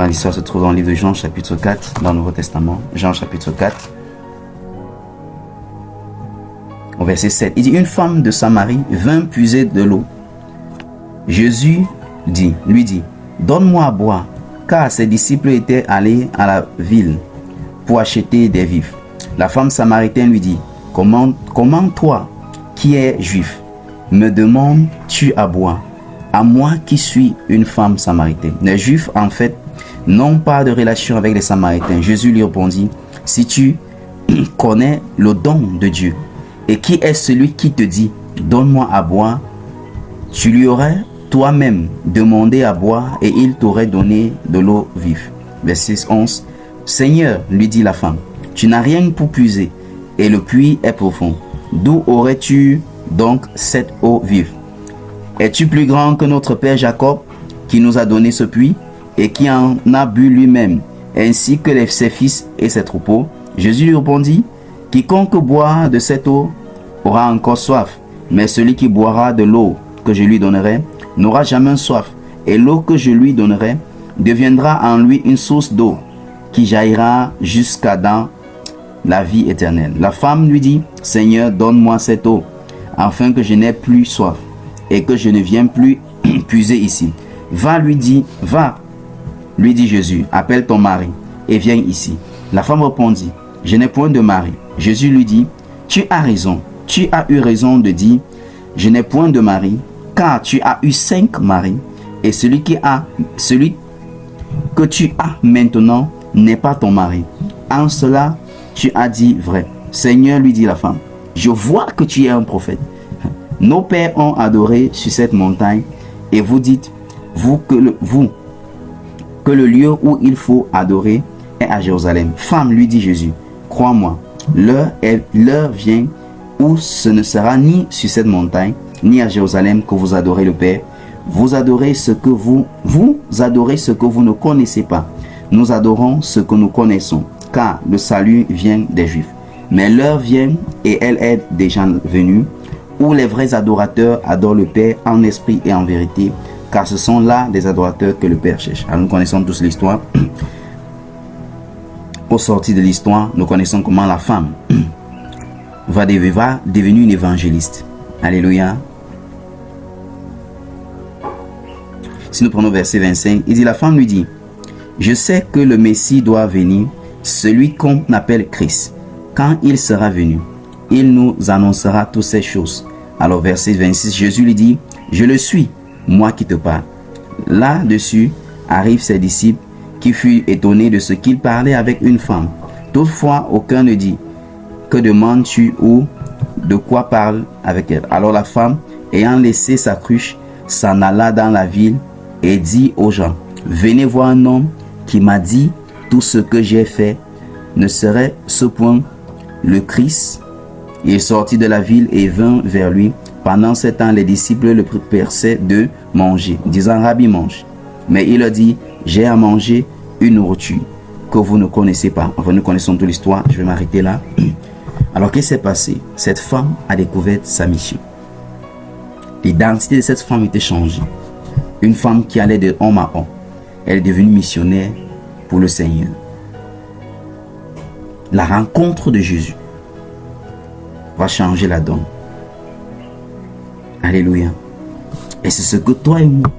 Speaker 1: L'histoire se trouve dans le livre de Jean chapitre 4, dans le Nouveau Testament. Jean chapitre 4, au verset 7. Il dit, une femme de Samarie vint puiser de l'eau. Jésus lui dit, donne-moi à boire, car ses disciples étaient allés à la ville pour acheter des vivres. La femme samaritaine lui dit, comment toi, qui es juif, me demandes-tu à boire, à moi qui suis une femme samaritaine? Les Juifs, en fait, n'ont pas de relation avec les Samaritains. Jésus lui répondit, si tu connais le don de Dieu, et qui est celui qui te dit, donne-moi à boire, tu lui aurais toi-même demandé à boire, et il t'aurait donné de l'eau vive. Verset 11. Seigneur, lui dit la femme, tu n'as rien pour puiser, et le puits est profond. D'où aurais-tu donc cette eau vive? Es-tu plus grand que notre père Jacob, qui nous a donné ce puits, et qui en a bu lui-même, ainsi que ses fils et ses troupeaux? Jésus lui répondit, quiconque boira de cette eau aura encore soif, mais celui qui boira de l'eau que je lui donnerai n'aura jamais soif, et l'eau que je lui donnerai deviendra en lui une source d'eau qui jaillira jusqu'à dans la vie éternelle. La femme lui dit, Seigneur, donne-moi cette eau, afin que je n'ai plus soif, et que je ne vienne plus puiser ici. Va, lui dit Jésus, appelle ton mari et viens ici. La femme répondit, je n'ai point de mari. Jésus lui dit, tu as raison, tu as eu raison de dire, je n'ai point de mari, car tu as eu 5 maris, et celui que tu as maintenant n'est pas ton mari. En cela, tu as dit vrai. Seigneur, lui dit la femme, je vois que tu es un prophète. Nos pères ont adoré sur cette montagne, et vous dites, que le lieu où il faut adorer est à Jérusalem. Femme, lui dit Jésus, crois-moi, l'heure vient où ce ne sera ni sur cette montagne, ni à Jérusalem que vous adorez le Père. Vous adorez ce que vous adorez ce que vous ne connaissez pas. Nous adorons ce que nous connaissons, car le salut vient des Juifs. Mais l'heure vient, et elle est déjà venue, où les vrais adorateurs adorent le Père en esprit et en vérité, car ce sont là des adorateurs que le Père cherche. Alors nous connaissons tous l'histoire. Au sortir de l'histoire, nous connaissons comment la femme va devenir une évangéliste. Alléluia. Si nous prenons verset 25, il dit, la femme lui dit, je sais que le Messie doit venir, celui qu'on appelle Christ. Quand il sera venu, il nous annoncera toutes ces choses. Alors verset 26, Jésus lui dit, je le suis, moi qui te parle. Là-dessus arrivent ses disciples qui furent étonnés de ce qu'il parlait avec une femme. Toutefois, aucun ne dit, que demandes-tu ou de quoi parle avec elle? Alors la femme, ayant laissé sa cruche, s'en alla dans la ville et dit aux gens, venez voir un homme qui m'a dit tout ce que j'ai fait. Ne serait ce point le Christ? Il sortit de la ville et vint vers lui. Pendant ce temps, les disciples le pressaient de manger, disant, Rabbi, mange. Mais il leur dit, j'ai à manger une nourriture que vous ne connaissez pas. Enfin, nous connaissons toute l'histoire, je vais m'arrêter là. Alors, qu'est-ce qui s'est passé? Cette femme a découvert sa mission. L'identité de cette femme était changée. Une femme qui allait de homme à homme. Elle est devenue missionnaire pour le Seigneur. La rencontre de Jésus va changer la donne. Alléluia. Et c'est ce que toi et moi,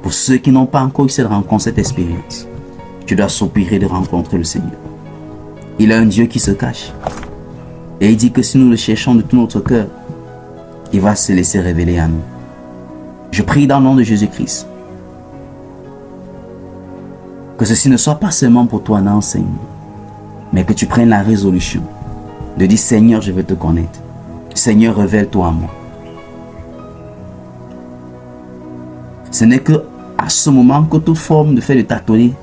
Speaker 1: pour ceux qui n'ont pas encore eu cette rencontre, cette expérience, tu dois soupirer de rencontrer le Seigneur. Il a un Dieu qui se cache. Et il dit que si nous le cherchons de tout notre cœur, il va se laisser révéler à nous. Je prie dans le nom de Jésus-Christ, que ceci ne soit pas seulement pour toi un enseignement, mais que tu prennes la résolution de dire, Seigneur, je veux te connaître. Seigneur, révèle-toi à moi. Ce n'est que à ce moment que toute forme de fait de tâtonner,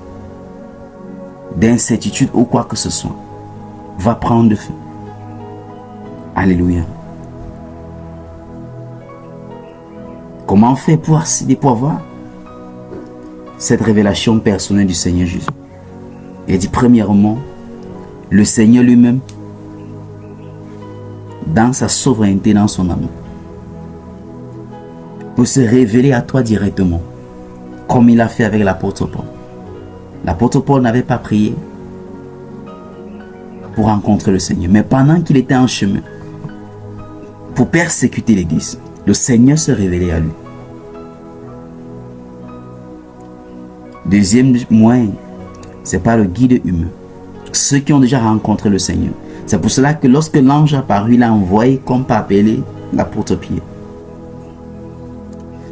Speaker 1: d'incertitude ou quoi que ce soit, va prendre feu. Alléluia. Comment faire pour accéder, pour avoir cette révélation personnelle du Seigneur Jésus? Il dit premièrement, le Seigneur lui-même, dans sa souveraineté, dans son amour, peut se révéler à toi directement, comme il a fait avec l'apôtre Paul. L'apôtre Paul n'avait pas prié pour rencontrer le Seigneur, mais pendant qu'il était en chemin pour persécuter l'Église, le Seigneur se révélait à lui. Deuxième moyen, c'est pas le guide humain. Ceux qui ont déjà rencontré le Seigneur. C'est pour cela que lorsque l'ange a apparu, il a envoyé comme par appeler l'apôtre Pierre.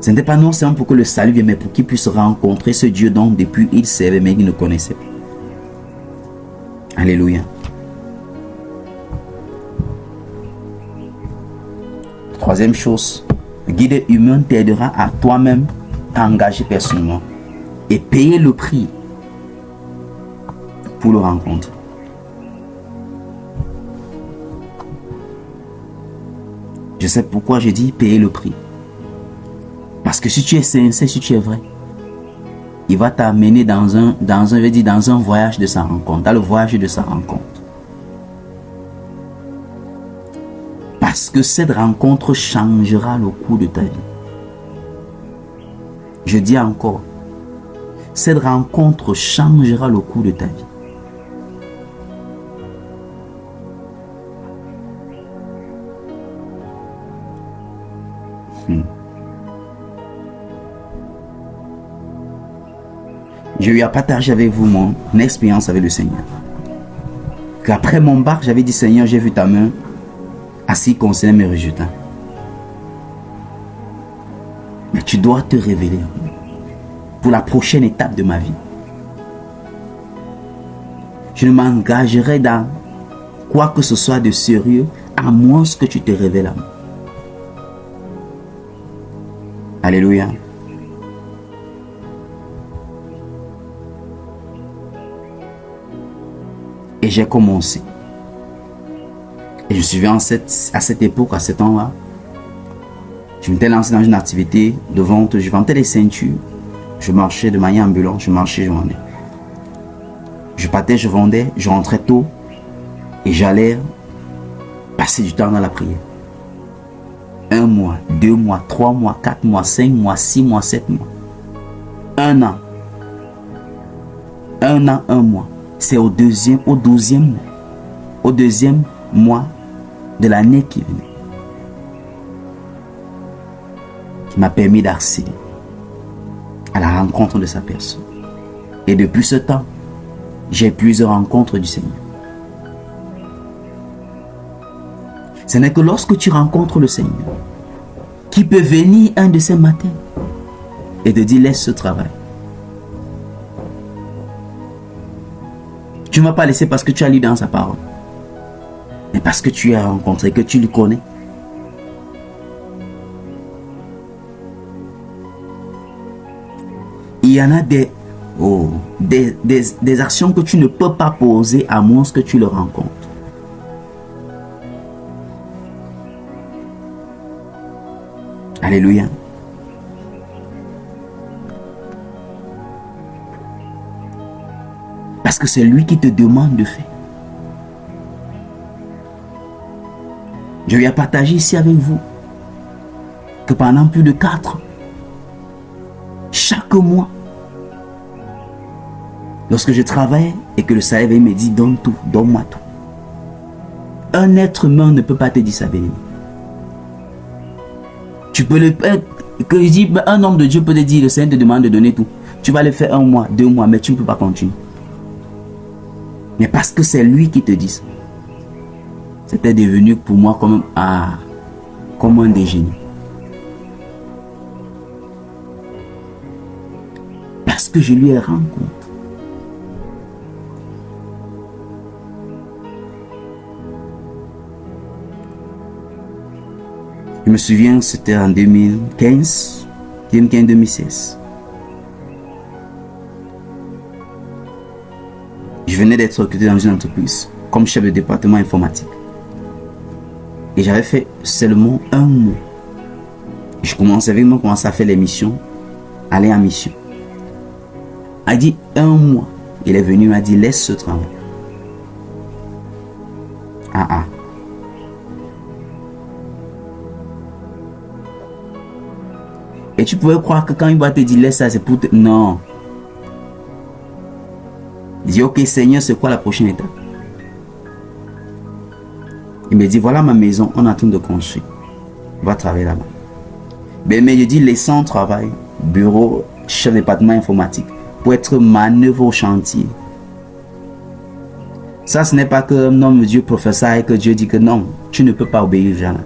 Speaker 1: Ce n'était pas non seulement pour que le salut vienne, mais pour qu'il puisse rencontrer ce Dieu dont depuis il servait, mais il ne connaissait pas. Alléluia. Troisième chose, le guide humain t'aidera à toi-même t'engager personnellement et payer le prix pour le rencontrer. Je sais pourquoi je dis payer le prix. Parce que si tu es sincère, si tu es vrai, il va t'amener dans un voyage de sa rencontre, dans le voyage de sa rencontre. Parce que cette rencontre changera le cours de ta vie. Je dis encore, cette rencontre changera le cours de ta vie. Je lui ai partagé avec vous mon expérience avec le Seigneur. Qu'après mon bac, j'avais dit, Seigneur, j'ai vu ta main assis concernant mes résultats. Mais tu dois te révéler pour la prochaine étape de ma vie. Je ne m'engagerai dans quoi que ce soit de sérieux à moins que tu te révèles à moi. Alléluia. Et j'ai commencé. Et je suis venu à cette époque, à ce temps-là. Je m'étais lancé dans une activité de vente. Je vendais des ceintures. Je marchais de manière ambulante. Je marchais, je vendais. Je partais, je vendais. Je rentrais tôt. Et j'allais passer du temps dans la prière. 1 mois, 2 mois, 3 mois, 4 mois, 5 mois, 6 mois, 7 mois. 1 an. 1 an, 1 mois. C'est au deuxième mois. Au deuxième mois de l'année qui venait. Qui m'a permis d'accéder à la rencontre de sa personne. Et depuis ce temps, j'ai plusieurs rencontres du Seigneur. Ce n'est que lorsque tu rencontres le Seigneur qui peut venir un de ces matins et te dire laisse ce travail. Tu ne m'as pas laissé parce que tu as lu dans sa parole, mais parce que tu as rencontré, que tu le connais. Il y en a des actions que tu ne peux pas poser à moins que tu le rencontres. Alléluia. Parce que c'est lui qui te demande de faire. Je lui ai partagé ici avec vous que pendant plus de 4 ans, chaque mois, lorsque je travaille et que le salaire me dit donne tout, donne-moi tout. Un être humain ne peut pas te dire ça, béni. Tu peux le faire, que je dis, un homme de Dieu peut te dire, le Seigneur te demande de donner tout. Tu vas le faire 1 mois, 2 mois, mais tu ne peux pas continuer. Mais parce que c'est lui qui te dit ça. C'était devenu pour moi comme un déjeuner. Parce que je lui ai rendu compte. Je me souviens, c'était en 2015-2016. Je venais d'être recruté dans une entreprise comme chef de département informatique. Et j'avais fait seulement 1 mois. Je commençais à faire les missions, aller en mission. Il a dit 1 mois. Il est venu, il m'a dit laisse ce travail. Et tu pouvais croire que quand il va te dire laisse ça, c'est pour te... Non. Il dit ok Seigneur, c'est quoi la prochaine étape? Il me dit voilà ma maison, on est en train de construire. Va travailler là-bas. Mais je dis laissant travail, bureau, chef de département informatique, pour être manœuvre au chantier. Ça, ce n'est pas que non, Dieu prophète et que Dieu dit que non, tu ne peux pas obéir, Jean.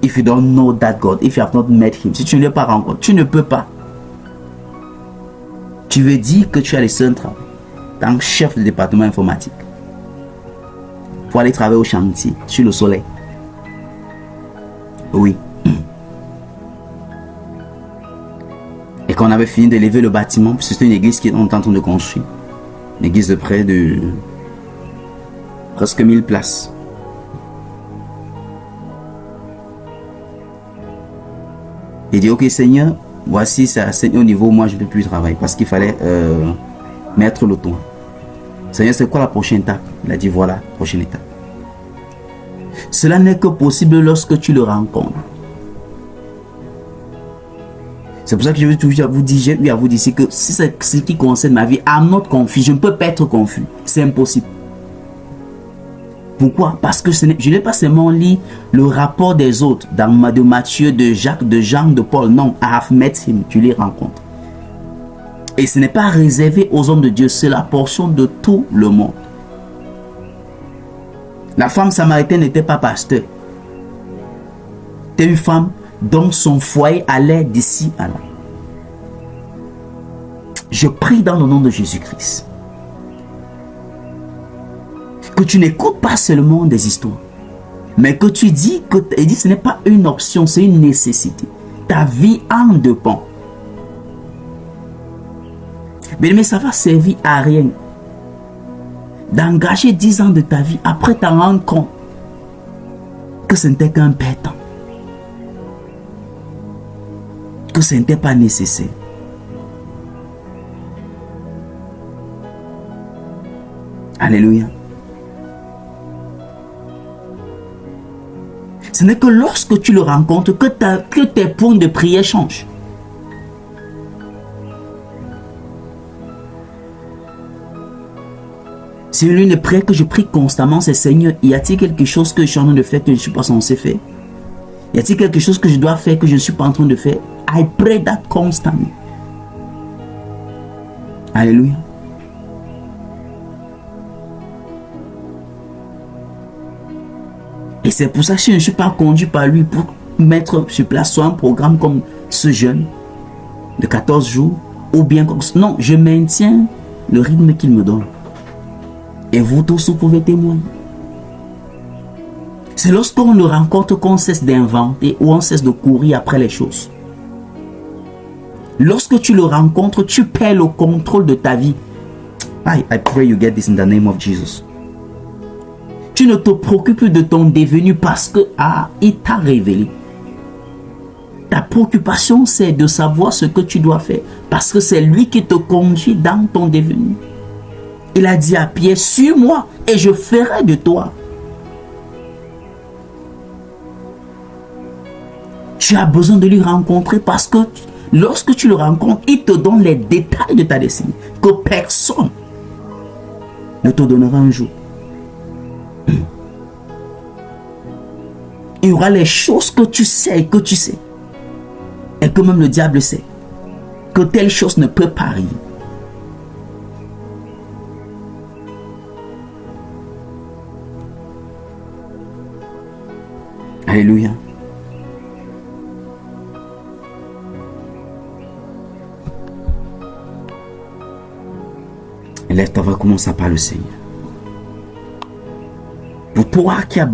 Speaker 1: If you don't know that God, if you have not met him, si tu ne l'as pas rencontré, tu ne peux pas. Tu veux dire que tu as les seuls travail, tant que chef de département informatique, pour aller travailler au chantier, sur le soleil. Oui. Et quand on avait fini d'élever le bâtiment, c'était une église qui est en train de construire. Une église de près de presque 1000 places. Il dit ok Seigneur, voici ça, Seigneur, au niveau moi je ne peux plus travailler parce qu'il fallait mettre le toit. Seigneur, c'est quoi la prochaine étape? Il a dit voilà, prochaine étape. Cela n'est que possible lorsque tu le rencontres. C'est pour ça que je veux toujours vous dire, j'ai eu à vous dire que si c'est ce qui concerne ma vie, I'm not confus, je ne peux pas être confus. C'est impossible. Pourquoi? Parce que je n'ai pas seulement lu le rapport des autres, de Matthieu, de Jacques, de Jean, de Paul. Non, I have met him, tu les rencontres. Et ce n'est pas réservé aux hommes de Dieu, c'est la portion de tout le monde. La femme samaritaine n'était pas pasteur. C'était une femme dont son foyer allait d'ici à là. Je prie dans le nom de Jésus-Christ que tu n'écoutes pas seulement des histoires, mais que tu dis que ce n'est pas une option, c'est une nécessité. Ta vie en dépend. Mais ça va servir à rien d'engager 10 ans de ta vie après t'en rendre compte que ce n'était qu'un perdant, que ce n'était pas nécessaire. Alléluia. Ce n'est que lorsque tu le rencontres que tes points de prière changent. C'est l'une des prières que je prie constamment, c'est Seigneur, y a-t-il quelque chose que je suis en train de faire que je ne suis pas censé faire? Y a-t-il quelque chose que je dois faire que je ne suis pas en train de faire? I pray that constantly. Alléluia. Et c'est pour ça que je ne suis pas conduit par lui pour mettre sur place soit un programme comme ce jeûne de 14 jours ou bien comme... Non, je maintiens le rythme qu'il me donne. Et vous tous, vous pouvez témoigner. C'est lorsqu'on le rencontre qu'on cesse d'inventer ou on cesse de courir après les choses. Lorsque tu le rencontres, tu perds le contrôle de ta vie. I pray you get this in the name of Jesus. Tu ne te préoccupes plus de ton devenu parce que il t'a révélé. Ta préoccupation, c'est de savoir ce que tu dois faire parce que c'est lui qui te conduit dans ton devenu. Il a dit à Pierre, suis-moi et je ferai de toi. Tu as besoin de lui rencontrer parce que lorsque tu le rencontres, il te donne les détails de ta destinée que personne ne te donnera un jour. Il y aura les choses que tu sais et que même le diable sait que telle chose ne peut pas arriver. Alléluia. Lève ta voix, commence à parler le Seigneur. Pour toi qui est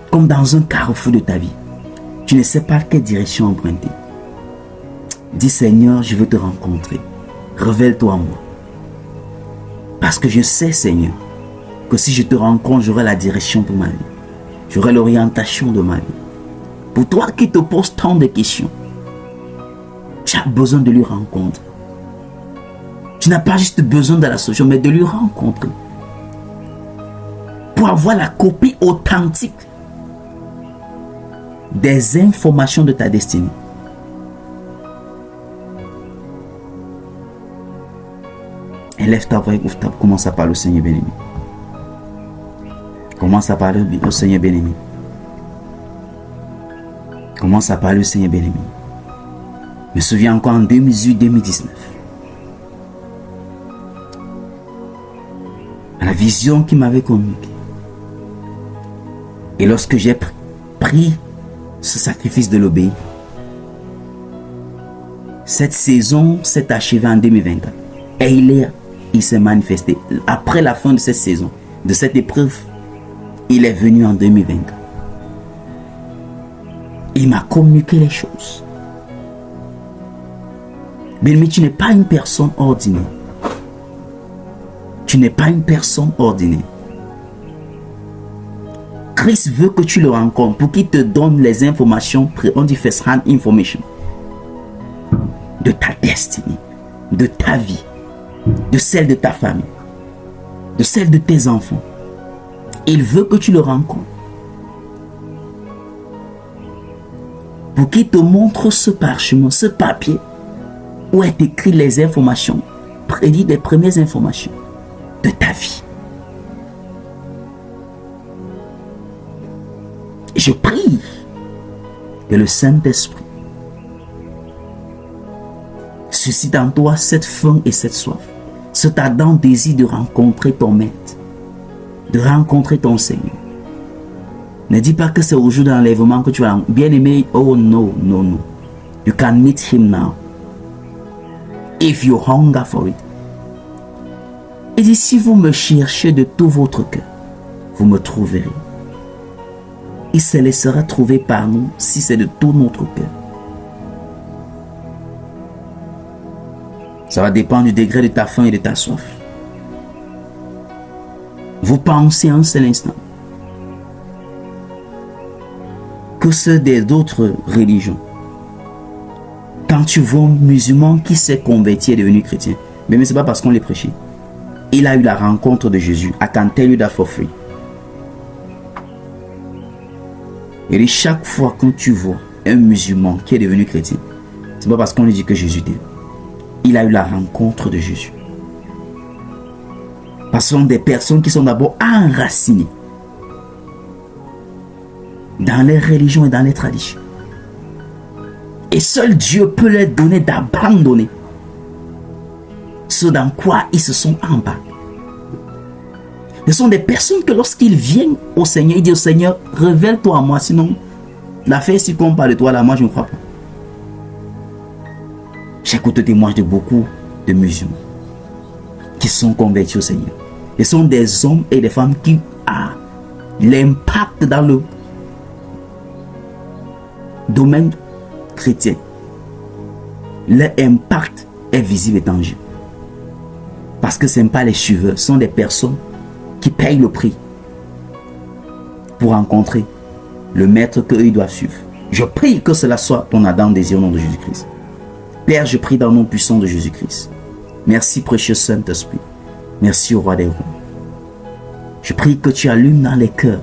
Speaker 1: comme dans un carrefour de ta vie, tu ne sais pas quelle direction emprunter. Dis Seigneur, je veux te rencontrer. Révèle-toi à moi. Parce que je sais, Seigneur, que si je te rencontre, j'aurai la direction pour ma vie. J'aurai l'orientation de ma vie. Pour toi qui te poses tant de questions, tu as besoin de lui rencontrer. Tu n'as pas juste besoin de la solution, mais de lui rencontrer. Pour avoir la copie authentique des informations de ta destinée. Élève ta voix et ouvre ta bouche. Commence à parler au Seigneur bien-aimé. Commence à parler au Seigneur bien-aimé. Commence à parler au Seigneur bien-aimé. Je me souviens encore en 2018-2019. À la vision qui m'avait communiquée. Et lorsque j'ai pris ce sacrifice de l'obéir, cette saison s'est achevée en 2024. Et il s'est manifesté. Après la fin de cette saison, de cette épreuve, il est venu en 2024. Il m'a communiqué les choses. Mais tu n'es pas une personne ordinaire. Tu n'es pas une personne ordinaire. Christ veut que tu le rencontres pour qu'il te donne les informations, on dit first hand information, de ta destinée, de ta vie, de celle de ta famille, de celle de tes enfants. Il veut que tu le rencontres. Pour qu'il te montre ce parchemin, ce papier, où est écrit les informations, prédit les premières informations de ta vie. Je prie que le Saint-Esprit suscite en toi cette faim et cette soif, cet ardent désir de rencontrer ton Maître, de rencontrer ton Seigneur. Ne dis pas que c'est au jour de l'enlèvement que tu vas bien aimer. Oh no, no, no. You can meet him now. If you hunger for it. Il dit, si vous me cherchez de tout votre cœur, vous me trouverez. Il se laissera trouver par nous si c'est de tout notre cœur. Ça va dépendre du degré de ta faim et de ta soif. Vous pensez un seul instant que ceux des autres religions, quand tu vois un musulman qui s'est converti et devenu chrétien, mais ce n'est pas parce qu'on les prêchait. Il a eu la rencontre de Jésus. I can tell you that for free. Et chaque fois que tu vois un musulman qui est devenu chrétien, ce n'est pas parce qu'on lui dit que Jésus t'aime. Il a eu la rencontre de Jésus. Parce que ce sont des personnes qui sont d'abord enracinées dans les religions et dans les traditions. Et seul Dieu peut leur donner d'abandonner ce dans quoi ils se sont embarqués. Ce sont des personnes que lorsqu'ils viennent au Seigneur, ils disent au Seigneur, révèle-toi à moi, sinon l'affaire si on parle de toi là, moi je ne crois pas. J'écoute le témoignage de beaucoup de musulmans qui sont convertis au Seigneur. Ce sont des hommes et des femmes qui ont l'impact dans le domaine chrétien. Leur impact est visible et tangible. Parce que ce n'est pas les suiveurs, ce sont des personnes qui payent le prix pour rencontrer le maître qu'eux doivent suivre. Je prie que cela soit ton ardent désir au nom de Jésus-Christ. Père, je prie dans le nom puissant de Jésus-Christ. Merci, précieux Saint-Esprit. Merci au roi des rois. Je prie que tu allumes dans les cœurs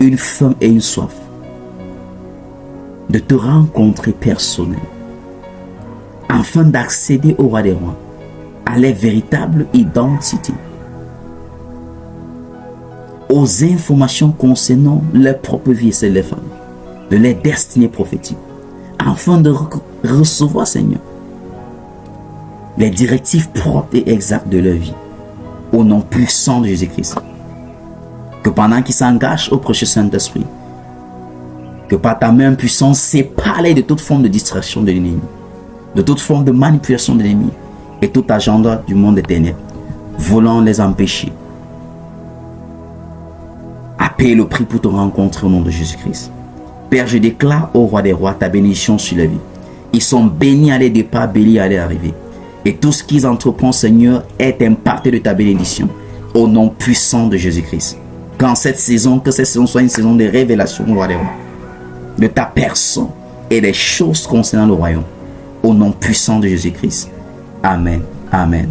Speaker 1: une faim et une soif de te rencontrer personnellement, afin d'accéder au roi des rois, à leur véritable identité, aux informations concernant leur propre vie et celle des femmes, de leur destinée prophétique, afin de recevoir, Seigneur, les directives propres et exactes de leur vie, au nom puissant de Jésus-Christ. Que pendant qu'ils s'engagent au précieux Saint-Esprit, que par ta main puissante, sépare-les de toute forme de distraction de l'ennemi, de toute forme de manipulation de l'ennemi et tout agenda du monde des ténèbres, voulant les empêcher. À payer le prix pour te rencontrer au nom de Jésus-Christ. Père, je déclare au roi des rois ta bénédiction sur la vie. Ils sont bénis à leur départ, bénis à leur arrivée. Et tout ce qu'ils entreprennent, Seigneur, est imparté de ta bénédiction. Au nom puissant de Jésus-Christ. Qu'en cette saison, que cette saison soit une saison de révélation, roi des rois, de ta personne et des choses concernant le royaume. Au nom puissant de Jésus-Christ. Amen. Amen.